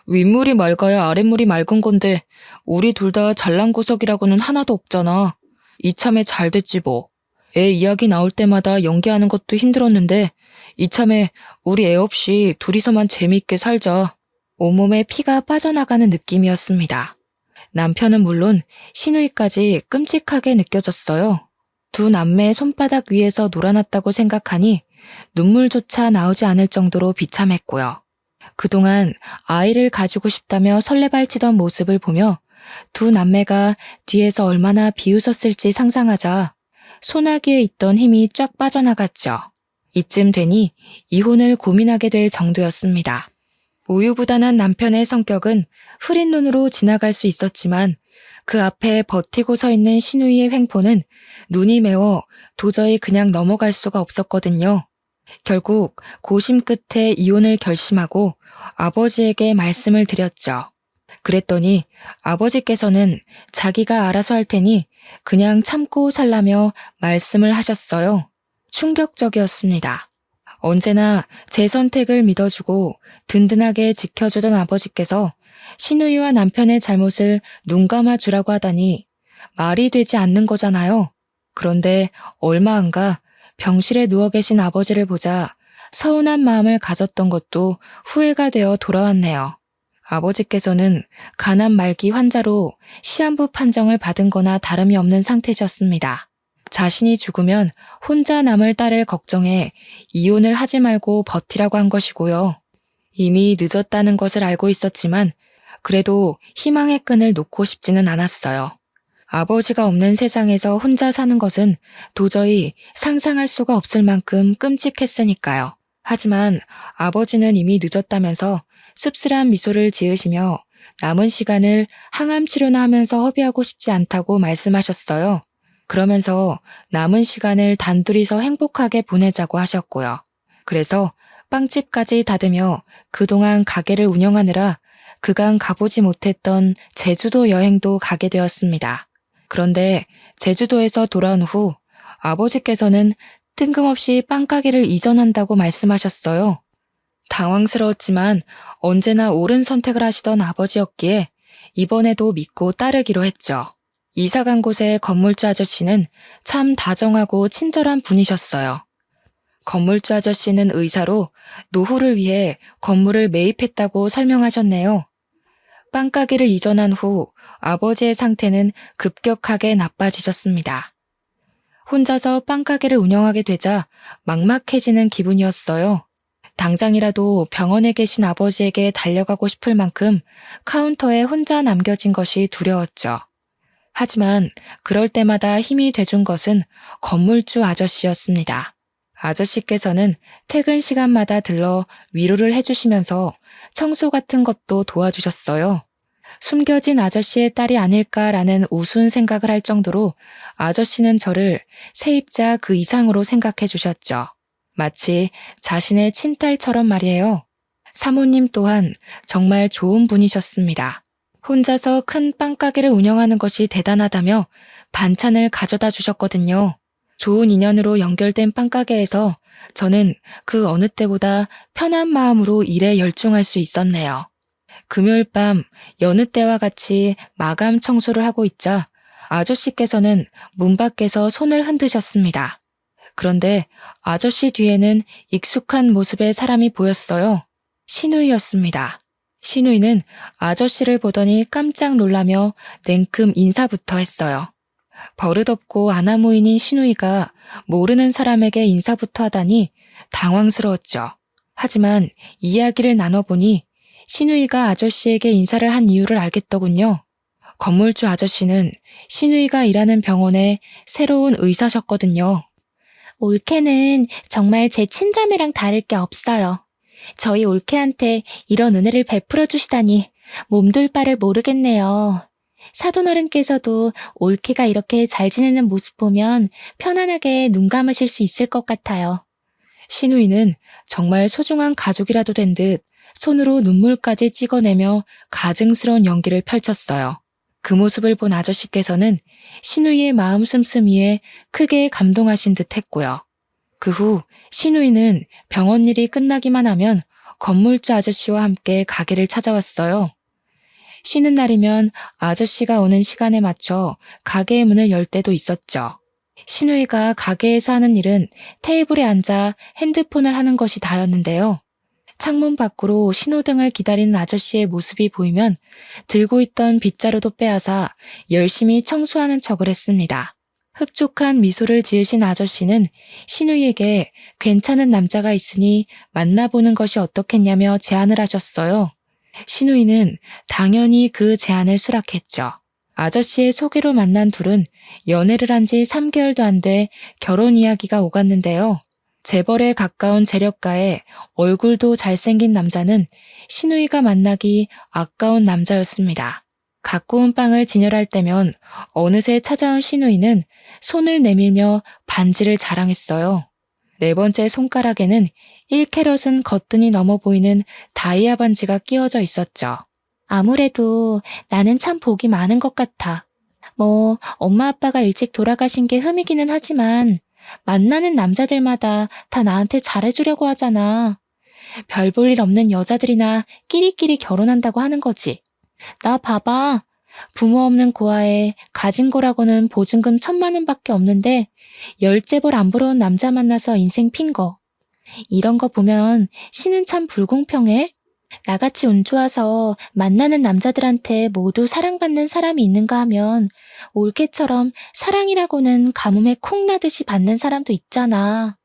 윗물이 맑아야 아랫물이 맑은 건데 우리 둘 다 잘난 구석이라고는 하나도 없잖아. 이참에 잘 됐지 뭐. 애 이야기 나올 때마다 연기하는 것도 힘들었는데 이참에 우리 애 없이 둘이서만 재미있게 살자. 온몸에 피가 빠져나가는 느낌이었습니다. 남편은 물론 시누이까지 끔찍하게 느껴졌어요. 두 남매의 손바닥 위에서 놀아났다고 생각하니 눈물조차 나오지 않을 정도로 비참했고요. 그동안 아이를 가지고 싶다며 설레발치던 모습을 보며 두 남매가 뒤에서 얼마나 비웃었을지 상상하자 소나기에 있던 힘이 쫙 빠져나갔죠. 이쯤 되니 이혼을 고민하게 될 정도였습니다. 우유부단한 남편의 성격은 흐린 눈으로 지나갈 수 있었지만 그 앞에 버티고 서 있는 시누이의 횡포는 눈이 매워 도저히 그냥 넘어갈 수가 없었거든요. 결국 고심 끝에 이혼을 결심하고 아버지에게 말씀을 드렸죠. 그랬더니 아버지께서는 자기가 알아서 할 테니 그냥 참고 살라며 말씀을 하셨어요. 충격적이었습니다. 언제나 제 선택을 믿어주고 든든하게 지켜주던 아버지께서 시누이와 남편의 잘못을 눈감아 주라고 하다니 말이 되지 않는 거잖아요. 그런데 얼마 안 가 병실에 누워 계신 아버지를 보자 서운한 마음을 가졌던 것도 후회가 되어 돌아왔네요. 아버지께서는 간암 말기 환자로 시한부 판정을 받은 거나 다름이 없는 상태셨습니다. 자신이 죽으면 혼자 남을 딸을 걱정해 이혼을 하지 말고 버티라고 한 것이고요. 이미 늦었다는 것을 알고 있었지만 그래도 희망의 끈을 놓고 싶지는 않았어요. 아버지가 없는 세상에서 혼자 사는 것은 도저히 상상할 수가 없을 만큼 끔찍했으니까요. 하지만 아버지는 이미 늦었다면서 씁쓸한 미소를 지으시며 남은 시간을 항암 치료나 하면서 허비하고 싶지 않다고 말씀하셨어요. 그러면서 남은 시간을 단둘이서 행복하게 보내자고 하셨고요. 그래서 빵집까지 닫으며 그동안 가게를 운영하느라 그간 가보지 못했던 제주도 여행도 가게 되었습니다. 그런데 제주도에서 돌아온 후 아버지께서는 뜬금없이 빵가게를 이전한다고 말씀하셨어요. 당황스러웠지만 언제나 옳은 선택을 하시던 아버지였기에 이번에도 믿고 따르기로 했죠. 이사 간 곳의 건물주 아저씨는 참 다정하고 친절한 분이셨어요. 건물주 아저씨는 의사로 노후를 위해 건물을 매입했다고 설명하셨네요. 빵가게를 이전한 후 아버지의 상태는 급격하게 나빠지셨습니다. 혼자서 빵가게를 운영하게 되자 막막해지는 기분이었어요. 당장이라도 병원에 계신 아버지에게 달려가고 싶을 만큼 카운터에 혼자 남겨진 것이 두려웠죠. 하지만 그럴 때마다 힘이 돼준 것은 건물주 아저씨였습니다. 아저씨께서는 퇴근 시간마다 들러 위로를 해주시면서 청소 같은 것도 도와주셨어요. 숨겨진 아저씨의 딸이 아닐까라는 우스운 생각을 할 정도로 아저씨는 저를 세입자 그 이상으로 생각해 주셨죠. 마치 자신의 친딸처럼 말이에요. 사모님 또한 정말 좋은 분이셨습니다. 혼자서 큰 빵가게를 운영하는 것이 대단하다며 반찬을 가져다 주셨거든요. 좋은 인연으로 연결된 빵가게에서 저는 그 어느 때보다 편한 마음으로 일에 열중할 수 있었네요. 금요일 밤 여느 때와 같이 마감 청소를 하고 있자 아저씨께서는 문 밖에서 손을 흔드셨습니다. 그런데 아저씨 뒤에는 익숙한 모습의 사람이 보였어요. 시누이였습니다. 시누이는 아저씨를 보더니 깜짝 놀라며 냉큼 인사부터 했어요. 버릇없고 아나무인인 시누이가 모르는 사람에게 인사부터 하다니 당황스러웠죠. 하지만 이야기를 나눠보니 시누이가 아저씨에게 인사를 한 이유를 알겠더군요. 건물주 아저씨는 시누이가 일하는 병원의 새로운 의사셨거든요. 올케는 정말 제 친자매랑 다를 게 없어요. 저희 올케한테 이런 은혜를 베풀어 주시다니 몸둘 바를 모르겠네요. 사돈어른께서도 올케가 이렇게 잘 지내는 모습 보면 편안하게 눈 감으실 수 있을 것 같아요. 시누이는 정말 소중한 가족이라도 된 듯 손으로 눈물까지 찍어내며 가증스러운 연기를 펼쳤어요. 그 모습을 본 아저씨께서는 신우이의 마음 씀씀이에 크게 감동하신 듯 했고요. 그 후 신우이는 병원 일이 끝나기만 하면 건물주 아저씨와 함께 가게를 찾아왔어요. 쉬는 날이면 아저씨가 오는 시간에 맞춰 가게의 문을 열 때도 있었죠. 신우이가 가게에서 하는 일은 테이블에 앉아 핸드폰을 하는 것이 다였는데요. 창문 밖으로 신호등을 기다리는 아저씨의 모습이 보이면 들고 있던 빗자루도 빼앗아 열심히 청소하는 척을 했습니다. 흡족한 미소를 지으신 아저씨는 신우이에게 괜찮은 남자가 있으니 만나보는 것이 어떻겠냐며 제안을 하셨어요. 신우이는 당연히 그 제안을 수락했죠. 아저씨의 소개로 만난 둘은 연애를 한 지 3개월도 안 돼 결혼 이야기가 오갔는데요. 재벌에 가까운 재력가에 얼굴도 잘생긴 남자는 신우이가 만나기 아까운 남자였습니다. 갖고 온 빵을 진열할 때면 어느새 찾아온 신우이는 손을 내밀며 반지를 자랑했어요. 네 번째 손가락에는 1캐럿은 거뜬히 넘어 보이는 다이아 반지가 끼워져 있었죠. 아무래도 나는 참 복이 많은 것 같아. 뭐 엄마 아빠가 일찍 돌아가신 게 흠이기는 하지만 만나는 남자들마다 다 나한테 잘해주려고 하잖아. 별 볼 일 없는 여자들이나 끼리끼리 결혼한다고 하는 거지. 나 봐봐. 부모 없는 고아에 가진 거라고는 보증금 1,000만 원밖에 없는데 열째벌 안 부러운 남자 만나서 인생 핀 거. 이런 거 보면 신은 참 불공평해. 나같이 운 좋아서 만나는 남자들한테 모두 사랑받는 사람이 있는가 하면 올케처럼 사랑이라고는 가뭄에 콩 나듯이 받는 사람도 있잖아.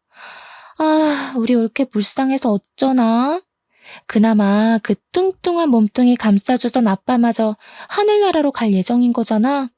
아, 우리 올케 불쌍해서 어쩌나? 그나마 그 뚱뚱한 몸뚱이 감싸주던 아빠마저 하늘나라로 갈 예정인 거잖아.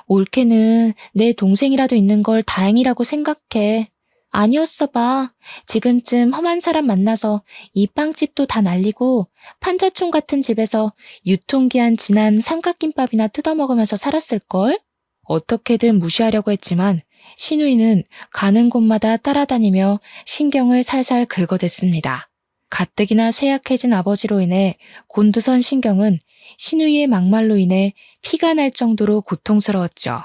올케는 내 동생이라도 있는 걸 다행이라고 생각해. 아니었어 봐. 지금쯤 험한 사람 만나서 이 빵집도 다 날리고 판자촌 같은 집에서 유통기한 지난 삼각김밥이나 뜯어먹으면서 살았을걸? 어떻게든 무시하려고 했지만 신우이는 가는 곳마다 따라다니며 신경을 살살 긁어댔습니다. 가뜩이나 쇠약해진 아버지로 인해 곤두선 신경은 신우이의 막말로 인해 피가 날 정도로 고통스러웠죠.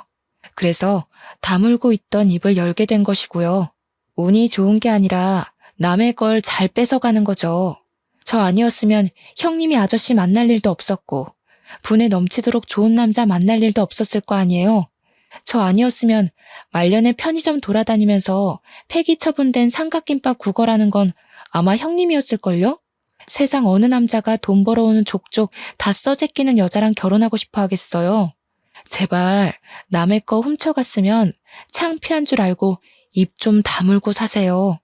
그래서 다물고 있던 입을 열게 된 것이고요. 운이 좋은 게 아니라 남의 걸 잘 뺏어가는 거죠. 저 아니었으면 형님이 아저씨 만날 일도 없었고 분에 넘치도록 좋은 남자 만날 일도 없었을 거 아니에요. 저 아니었으면 말년에 편의점 돌아다니면서 폐기 처분된 삼각김밥 구걸하는 건 아마 형님이었을걸요? 세상 어느 남자가 돈 벌어오는 족족 다 써제끼는 여자랑 결혼하고 싶어 하겠어요. 제발 남의 거 훔쳐갔으면 창피한 줄 알고 입 좀 다물고 사세요.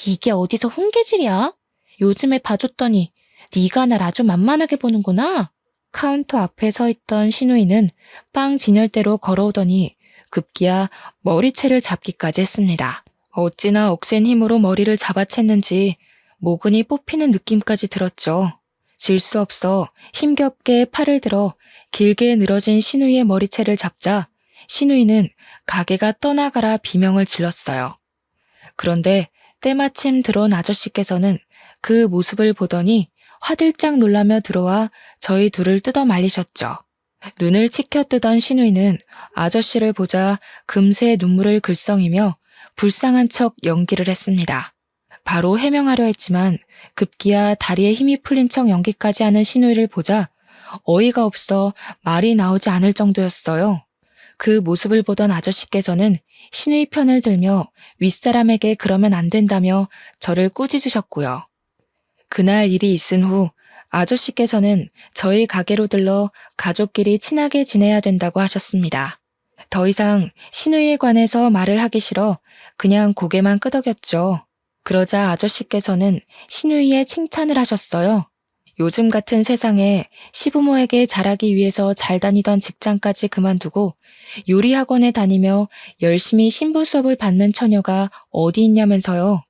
이게 어디서 훈계질이야? 요즘에 봐줬더니 네가 날 아주 만만하게 보는구나. 카운터 앞에 서 있던 신우이는 빵 진열대로 걸어오더니 급기야 머리채를 잡기까지 했습니다. 어찌나 억센 힘으로 머리를 잡아챘는지 모근이 뽑히는 느낌까지 들었죠. 질 수 없어 힘겹게 팔을 들어 길게 늘어진 신우이의 머리채를 잡자 신우이는 가게가 떠나가라 비명을 질렀어요. 그런데 때마침 들어온 아저씨께서는 그 모습을 보더니 화들짝 놀라며 들어와 저희 둘을 뜯어 말리셨죠. 눈을 치켜뜨던 신우이는 아저씨를 보자 금세 눈물을 글썽이며 불쌍한 척 연기를 했습니다. 바로 해명하려 했지만 급기야 다리에 힘이 풀린 척 연기까지 하는 신우이를 보자 어이가 없어 말이 나오지 않을 정도였어요. 그 모습을 보던 아저씨께서는 신우이 편을 들며 윗사람에게 그러면 안 된다며 저를 꾸짖으셨고요. 그날 일이 있은 후 아저씨께서는 저희 가게로 들러 가족끼리 친하게 지내야 된다고 하셨습니다. 더 이상 신우이에 관해서 말을 하기 싫어 그냥 고개만 끄덕였죠. 그러자 아저씨께서는 신우이의 칭찬을 하셨어요. 요즘 같은 세상에 시부모에게 잘하기 위해서 잘 다니던 직장까지 그만두고 요리학원에 다니며 열심히 신부 수업을 받는 처녀가 어디 있냐면서요.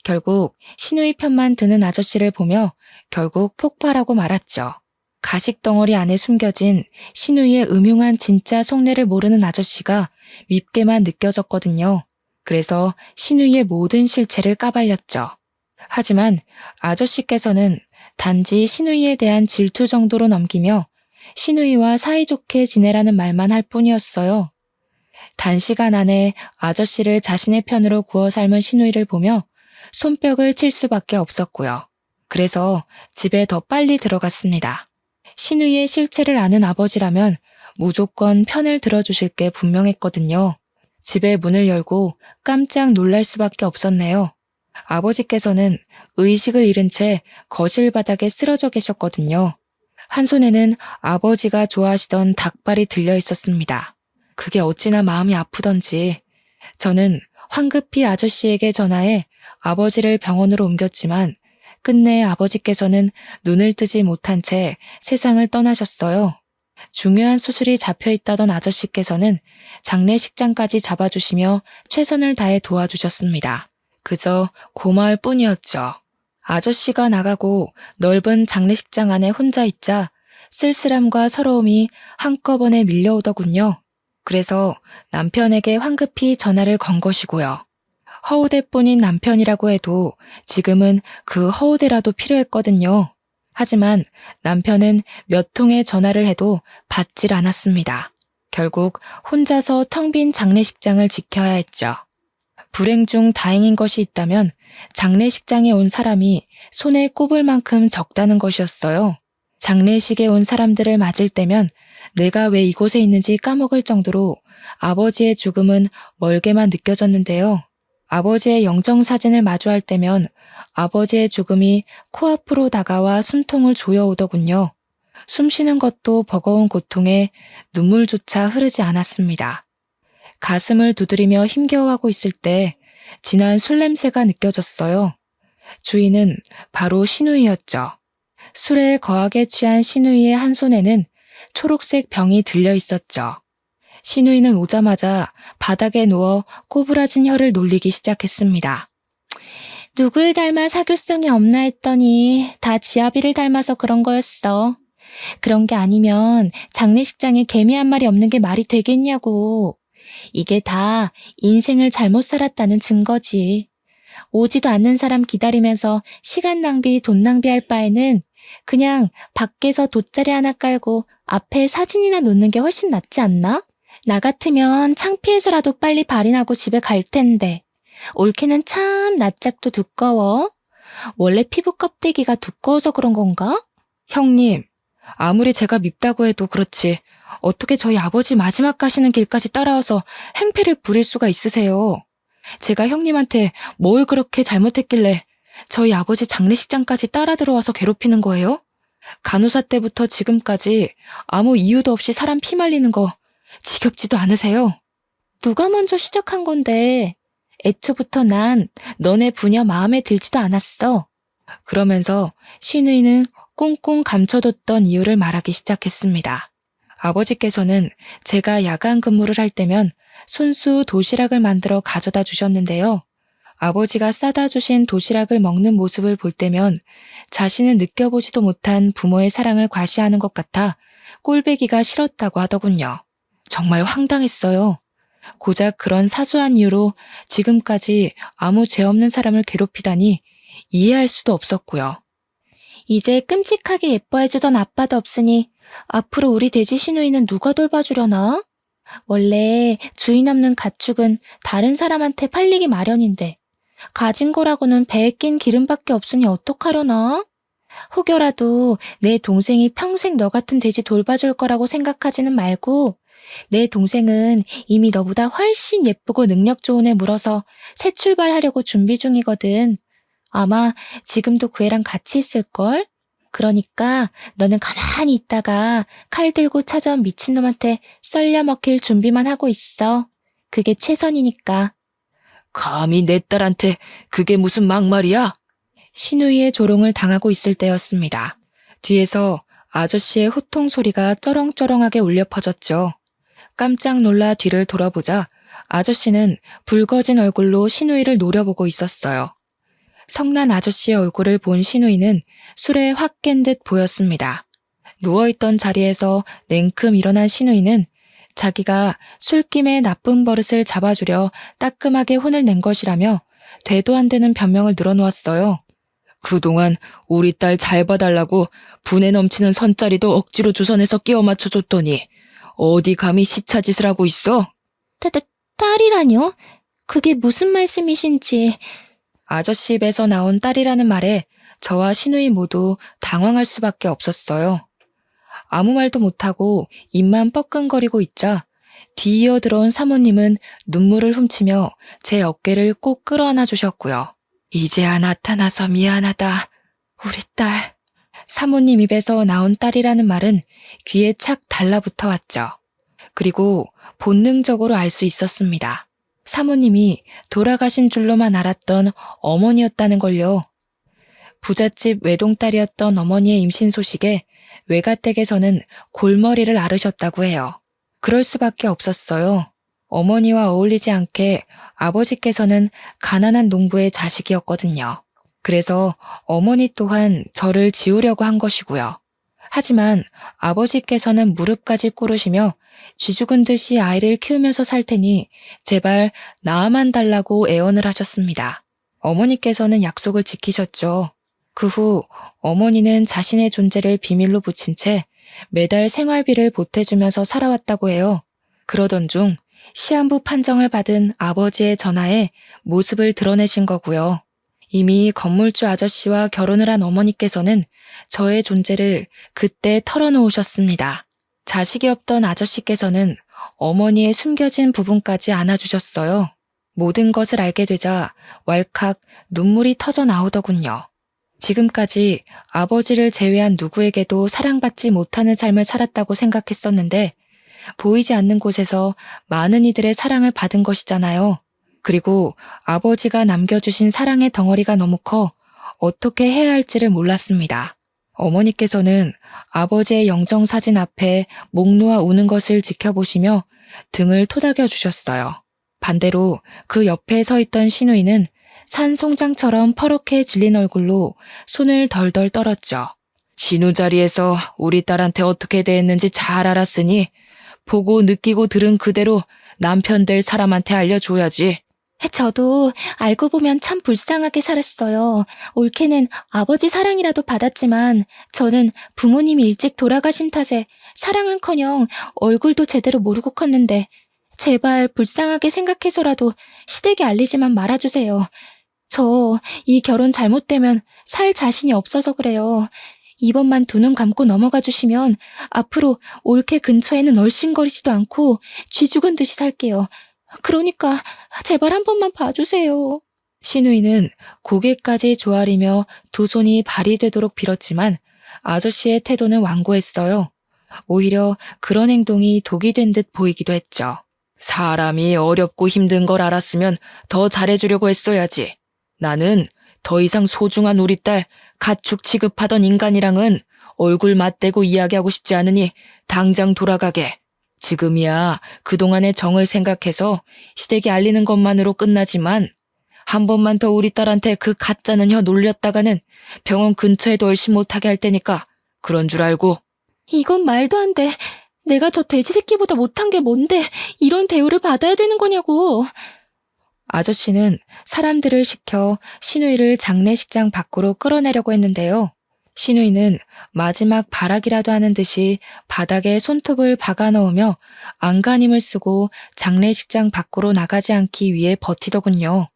결국 신우이 편만 드는 아저씨를 보며 결국 폭발하고 말았죠. 가식덩어리 안에 숨겨진 신우이의 음흉한 진짜 속내를 모르는 아저씨가 밉게만 느껴졌거든요. 그래서 신우이의 모든 실체를 까발렸죠. 하지만 아저씨께서는 단지 신우이에 대한 질투 정도로 넘기며 신우이와 사이좋게 지내라는 말만 할 뿐이었어요. 단시간 안에 아저씨를 자신의 편으로 구워 삶은 신우이를 보며 손뼉을 칠 수밖에 없었고요. 그래서 집에 더 빨리 들어갔습니다. 신우이의 실체를 아는 아버지라면 무조건 편을 들어주실 게 분명했거든요. 집에 문을 열고 깜짝 놀랄 수밖에 없었네요. 아버지께서는 의식을 잃은 채 거실 바닥에 쓰러져 계셨거든요. 한 손에는 아버지가 좋아하시던 닭발이 들려 있었습니다. 그게 어찌나 마음이 아프던지 저는 황급히 아저씨에게 전화해 아버지를 병원으로 옮겼지만 끝내 아버지께서는 눈을 뜨지 못한 채 세상을 떠나셨어요. 중요한 수술이 잡혀 있다던 아저씨께서는 장례식장까지 잡아주시며 최선을 다해 도와주셨습니다. 그저 고마울 뿐이었죠. 아저씨가 나가고 넓은 장례식장 안에 혼자 있자 쓸쓸함과 서러움이 한꺼번에 밀려오더군요. 그래서 남편에게 황급히 전화를 건 것이고요. 허우대뿐인 남편이라고 해도 지금은 그 허우대라도 필요했거든요. 하지만 남편은 몇 통의 전화를 해도 받질 않았습니다. 결국 혼자서 텅 빈 장례식장을 지켜야 했죠. 불행 중 다행인 것이 있다면 장례식장에 온 사람이 손에 꼽을 만큼 적다는 것이었어요. 장례식에 온 사람들을 맞을 때면 내가 왜 이곳에 있는지 까먹을 정도로 아버지의 죽음은 멀게만 느껴졌는데요. 아버지의 영정사진을 마주할 때면 아버지의 죽음이 코앞으로 다가와 숨통을 조여오더군요. 숨쉬는 것도 버거운 고통에 눈물조차 흐르지 않았습니다. 가슴을 두드리며 힘겨워하고 있을 때 진한 술 냄새가 느껴졌어요. 주인은 바로 신우이였죠. 술에 거하게 취한 신우이의 한 손에는 초록색 병이 들려 있었죠. 신우이는 오자마자 바닥에 누워 꼬부라진 혀를 놀리기 시작했습니다. 누굴 닮아 사교성이 없나 했더니 다 지아비를 닮아서 그런 거였어. 그런 게 아니면 장례식장에 개미 한 마리 없는 게 말이 되겠냐고. 이게 다 인생을 잘못 살았다는 증거지. 오지도 않는 사람 기다리면서 시간 낭비, 돈 낭비할 바에는 그냥 밖에서 돗자리 하나 깔고 앞에 사진이나 놓는 게 훨씬 낫지 않나? 나 같으면 창피해서라도 빨리 발인하고 집에 갈 텐데. 올케는 참 낯짝도 두꺼워. 원래 피부 껍데기가 두꺼워서 그런 건가? 형님, 아무리 제가 밉다고 해도 그렇지 어떻게 저희 아버지 마지막 가시는 길까지 따라와서 행패를 부릴 수가 있으세요? 제가 형님한테 뭘 그렇게 잘못했길래 저희 아버지 장례식장까지 따라 들어와서 괴롭히는 거예요? 간호사 때부터 지금까지 아무 이유도 없이 사람 피 말리는 거 지겹지도 않으세요? 누가 먼저 시작한 건데 애초부터 난 너네 부녀 마음에 들지도 않았어. 그러면서 신우이는 꽁꽁 감춰뒀던 이유를 말하기 시작했습니다. 아버지께서는 제가 야간 근무를 할 때면 손수 도시락을 만들어 가져다 주셨는데요. 아버지가 싸다 주신 도시락을 먹는 모습을 볼 때면 자신은 느껴보지도 못한 부모의 사랑을 과시하는 것 같아 꼴배기가 싫었다고 하더군요. 정말 황당했어요. 고작 그런 사소한 이유로 지금까지 아무 죄 없는 사람을 괴롭히다니 이해할 수도 없었고요. 이제 끔찍하게 예뻐해주던 아빠도 없으니 앞으로 우리 돼지 신우이는 누가 돌봐주려나? 원래 주인 없는 가축은 다른 사람한테 팔리기 마련인데 가진 거라고는 배에 낀 기름밖에 없으니 어떡하려나? 혹여라도 내 동생이 평생 너 같은 돼지 돌봐줄 거라고 생각하지는 말고 내 동생은 이미 너보다 훨씬 예쁘고 능력 좋은 애 물어서 새 출발하려고 준비 중이거든. 아마 지금도 그 애랑 같이 있을걸? 그러니까 너는 가만히 있다가 칼 들고 찾아온 미친놈한테 썰려 먹힐 준비만 하고 있어. 그게 최선이니까. 감히 내 딸한테 그게 무슨 막말이야? 신우이의 조롱을 당하고 있을 때였습니다. 뒤에서 아저씨의 호통 소리가 쩌렁쩌렁하게 울려 퍼졌죠. 깜짝 놀라 뒤를 돌아보자 아저씨는 붉어진 얼굴로 신우이를 노려보고 있었어요. 성난 아저씨의 얼굴을 본 신우이는 술에 확 깬 듯 보였습니다. 누워있던 자리에서 냉큼 일어난 신우이는 자기가 술김에 나쁜 버릇을 잡아주려 따끔하게 혼을 낸 것이라며 되도 안 되는 변명을 늘어놓았어요. 그동안 우리 딸 잘 봐달라고 분에 넘치는 선짜리도 억지로 주선해서 끼워 맞춰줬더니 어디 감히 시차짓을 하고 있어? 딸이라뇨? 그게 무슨 말씀이신지. 아저씨 입에서 나온 딸이라는 말에 저와 신우이 모두 당황할 수밖에 없었어요. 아무 말도 못하고 입만 뻐끔거리고 있자 뒤이어 들어온 사모님은 눈물을 훔치며 제 어깨를 꼭 끌어안아 주셨고요. 이제야 나타나서 미안하다. 우리 딸. 사모님 입에서 나온 딸이라는 말은 귀에 착 달라붙어 왔죠. 그리고 본능적으로 알 수 있었습니다. 사모님이 돌아가신 줄로만 알았던 어머니였다는 걸요. 부잣집 외동딸이었던 어머니의 임신 소식에 외가댁에서는 골머리를 앓으셨다고 해요. 그럴 수밖에 없었어요. 어머니와 어울리지 않게 아버지께서는 가난한 농부의 자식이었거든요. 그래서 어머니 또한 저를 지우려고 한 것이고요. 하지만 아버지께서는 무릎까지 꿇으시며 쥐죽은 듯이 아이를 키우면서 살 테니 제발 낳아만 달라고 애원을 하셨습니다. 어머니께서는 약속을 지키셨죠. 그 후 어머니는 자신의 존재를 비밀로 붙인 채 매달 생활비를 보태주면서 살아왔다고 해요. 그러던 중 시한부 판정을 받은 아버지의 전화에 모습을 드러내신 거고요. 이미 건물주 아저씨와 결혼을 한 어머니께서는 저의 존재를 그때 털어놓으셨습니다. 자식이 없던 아저씨께서는 어머니의 숨겨진 부분까지 안아주셨어요. 모든 것을 알게 되자 왈칵 눈물이 터져 나오더군요. 지금까지 아버지를 제외한 누구에게도 사랑받지 못하는 삶을 살았다고 생각했었는데 보이지 않는 곳에서 많은 이들의 사랑을 받은 것이잖아요. 그리고 아버지가 남겨주신 사랑의 덩어리가 너무 커 어떻게 해야 할지를 몰랐습니다. 어머니께서는 아버지의 영정사진 앞에 목 놓아 우는 것을 지켜보시며 등을 토닥여 주셨어요. 반대로 그 옆에 서 있던 시누이는 산 송장처럼 퍼렇게 질린 얼굴로 손을 덜덜 떨었죠. 신우 자리에서 우리 딸한테 어떻게 대했는지 잘 알았으니 보고 느끼고 들은 그대로 남편 될 사람한테 알려줘야지. 저도 알고 보면 참 불쌍하게 살았어요. 올케는 아버지 사랑이라도 받았지만 저는 부모님이 일찍 돌아가신 탓에 사랑은커녕 얼굴도 제대로 모르고 컸는데 제발 불쌍하게 생각해서라도 시댁에 알리지만 말아주세요. 저 이 결혼 잘못되면 살 자신이 없어서 그래요. 이번만 두 눈 감고 넘어가 주시면 앞으로 올케 근처에는 얼씬거리지도 않고 쥐 죽은 듯이 살게요. 그러니까 제발 한 번만 봐주세요. 시누이는 고개까지 조아리며 두 손이 발이 되도록 빌었지만 아저씨의 태도는 완고했어요. 오히려 그런 행동이 독이 된 듯 보이기도 했죠. 사람이 어렵고 힘든 걸 알았으면 더 잘해주려고 했어야지. 나는 더 이상 소중한 우리 딸 가축 취급하던 인간이랑은 얼굴 맞대고 이야기하고 싶지 않으니 당장 돌아가게. 지금이야 그동안의 정을 생각해서 시댁에 알리는 것만으로 끝나지만 한 번만 더 우리 딸한테 그 가짜는 혀 놀렸다가는 병원 근처에도 얼씬 못하게 할 테니까 그런 줄 알고. 이건 말도 안 돼. 내가 저 돼지 새끼보다 못한 게 뭔데 이런 대우를 받아야 되는 거냐고. 아저씨는 사람들을 시켜 시누이를 장례식장 밖으로 끌어내려고 했는데요. 시누이는 마지막 발악이라도 하는 듯이 바닥에 손톱을 박아 넣으며 안간힘을 쓰고 장례식장 밖으로 나가지 않기 위해 버티더군요.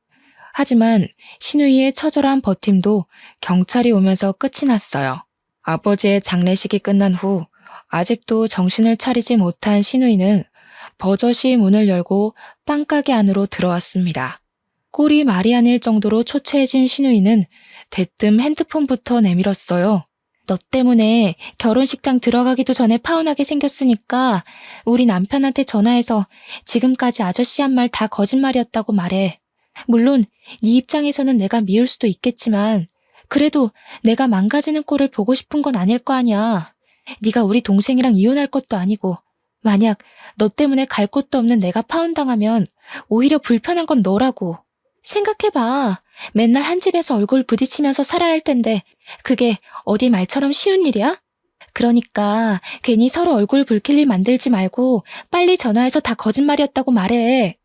하지만 시누이의 처절한 버팀도 경찰이 오면서 끝이 났어요. 아버지의 장례식이 끝난 후 아직도 정신을 차리지 못한 시누이는 버젓이 문을 열고 빵가게 안으로 들어왔습니다. 꼴이 말이 아닐 정도로 초췌해진 시누이는 대뜸 핸드폰부터 내밀었어요. 너 때문에 결혼식장 들어가기도 전에 파혼하게 생겼으니까 우리 남편한테 전화해서 지금까지 아저씨 한 말 다 거짓말이었다고 말해. 물론 네 입장에서는 내가 미울 수도 있겠지만 그래도 내가 망가지는 꼴을 보고 싶은 건 아닐 거 아니야. 네가 우리 동생이랑 이혼할 것도 아니고 만약 너 때문에 갈 곳도 없는 내가 파혼당하면 오히려 불편한 건 너라고. 생각해봐. 맨날 한 집에서 얼굴 부딪히면서 살아야 할 텐데 그게 어디 말처럼 쉬운 일이야? 그러니까 괜히 서로 얼굴 붉힐 일 만들지 말고 빨리 전화해서 다 거짓말이었다고 말해.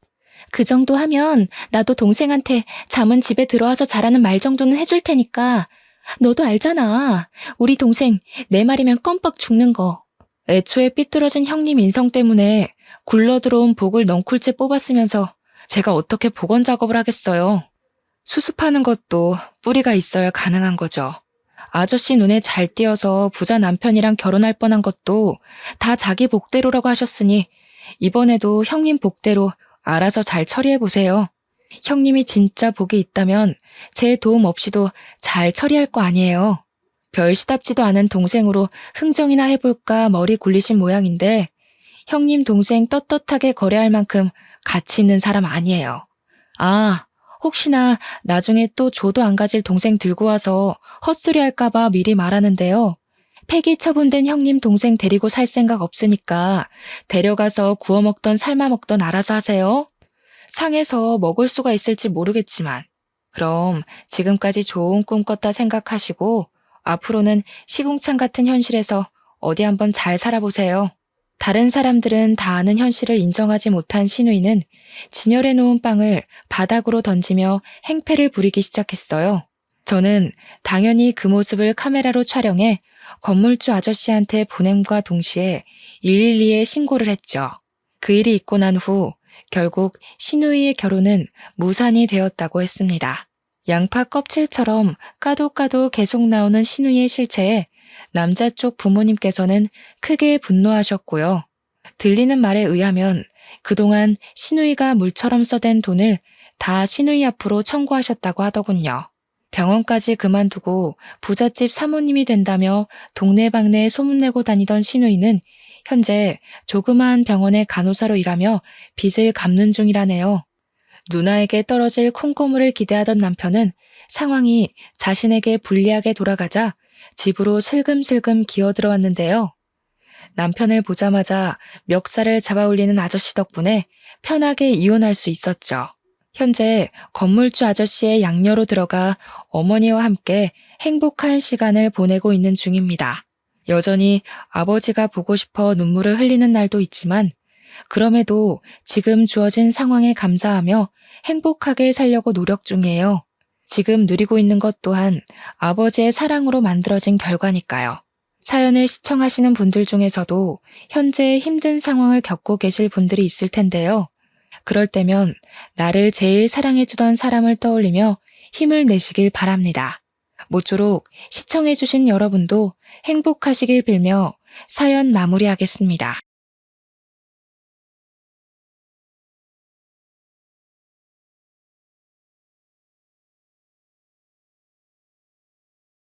그 정도 하면 나도 동생한테 잠은 집에 들어와서 잘하는 말 정도는 해줄 테니까 너도 알잖아. 우리 동생 내 말이면 껌뻑 죽는 거. 애초에 삐뚤어진 형님 인성 때문에 굴러들어온 복을 넝쿨째 뽑았으면서 제가 어떻게 복원 작업을 하겠어요. 수습하는 것도 뿌리가 있어야 가능한 거죠. 아저씨 눈에 잘 띄어서 부자 남편이랑 결혼할 뻔한 것도 다 자기 복대로라고 하셨으니 이번에도 형님 복대로 알아서 잘 처리해보세요. 형님이 진짜 복이 있다면 제 도움 없이도 잘 처리할 거 아니에요. 별 시답지도 않은 동생으로 흥정이나 해볼까 머리 굴리신 모양인데 형님 동생 떳떳하게 거래할 만큼 가치 있는 사람 아니에요. 아, 혹시나 나중에 또 조도 안 가질 동생 들고 와서 헛소리 할까봐 미리 말하는데요. 폐기 처분된 형님 동생 데리고 살 생각 없으니까 데려가서 구워 먹던 삶아 먹던 알아서 하세요. 상해서 먹을 수가 있을지 모르겠지만 그럼 지금까지 좋은 꿈 꿨다 생각하시고 앞으로는 시궁창 같은 현실에서 어디 한번 잘 살아보세요. 다른 사람들은 다 아는 현실을 인정하지 못한 신우이는 진열해 놓은 빵을 바닥으로 던지며 행패를 부리기 시작했어요. 저는 당연히 그 모습을 카메라로 촬영해 건물주 아저씨한테 보냄과 동시에 112에 신고를 했죠. 그 일이 있고 난 후 결국 신우이의 결혼은 무산이 되었다고 했습니다. 양파 껍질처럼 까도 계속 나오는 신우이의 실체에 남자 쪽 부모님께서는 크게 분노하셨고요. 들리는 말에 의하면 그동안 신우이가 물처럼 써댄 돈을 다 신우이 앞으로 청구하셨다고 하더군요. 병원까지 그만두고 부잣집 사모님이 된다며 동네방네 소문내고 다니던 신우이는 현재 조그마한 병원의 간호사로 일하며 빚을 갚는 중이라네요. 누나에게 떨어질 콩고물을 기대하던 남편은 상황이 자신에게 불리하게 돌아가자 집으로 슬금슬금 기어들어왔는데요. 남편을 보자마자 멱살을 잡아올리는 아저씨 덕분에 편하게 이혼할 수 있었죠. 현재 건물주 아저씨의 양녀로 들어가 어머니와 함께 행복한 시간을 보내고 있는 중입니다. 여전히 아버지가 보고 싶어 눈물을 흘리는 날도 있지만 그럼에도 지금 주어진 상황에 감사하며 행복하게 살려고 노력 중이에요. 지금 누리고 있는 것 또한 아버지의 사랑으로 만들어진 결과니까요. 사연을 시청하시는 분들 중에서도 현재 힘든 상황을 겪고 계실 분들이 있을 텐데요. 그럴 때면 나를 제일 사랑해주던 사람을 떠올리며 힘을 내시길 바랍니다. 모쪼록 시청해주신 여러분도 행복하시길 빌며 사연 마무리하겠습니다.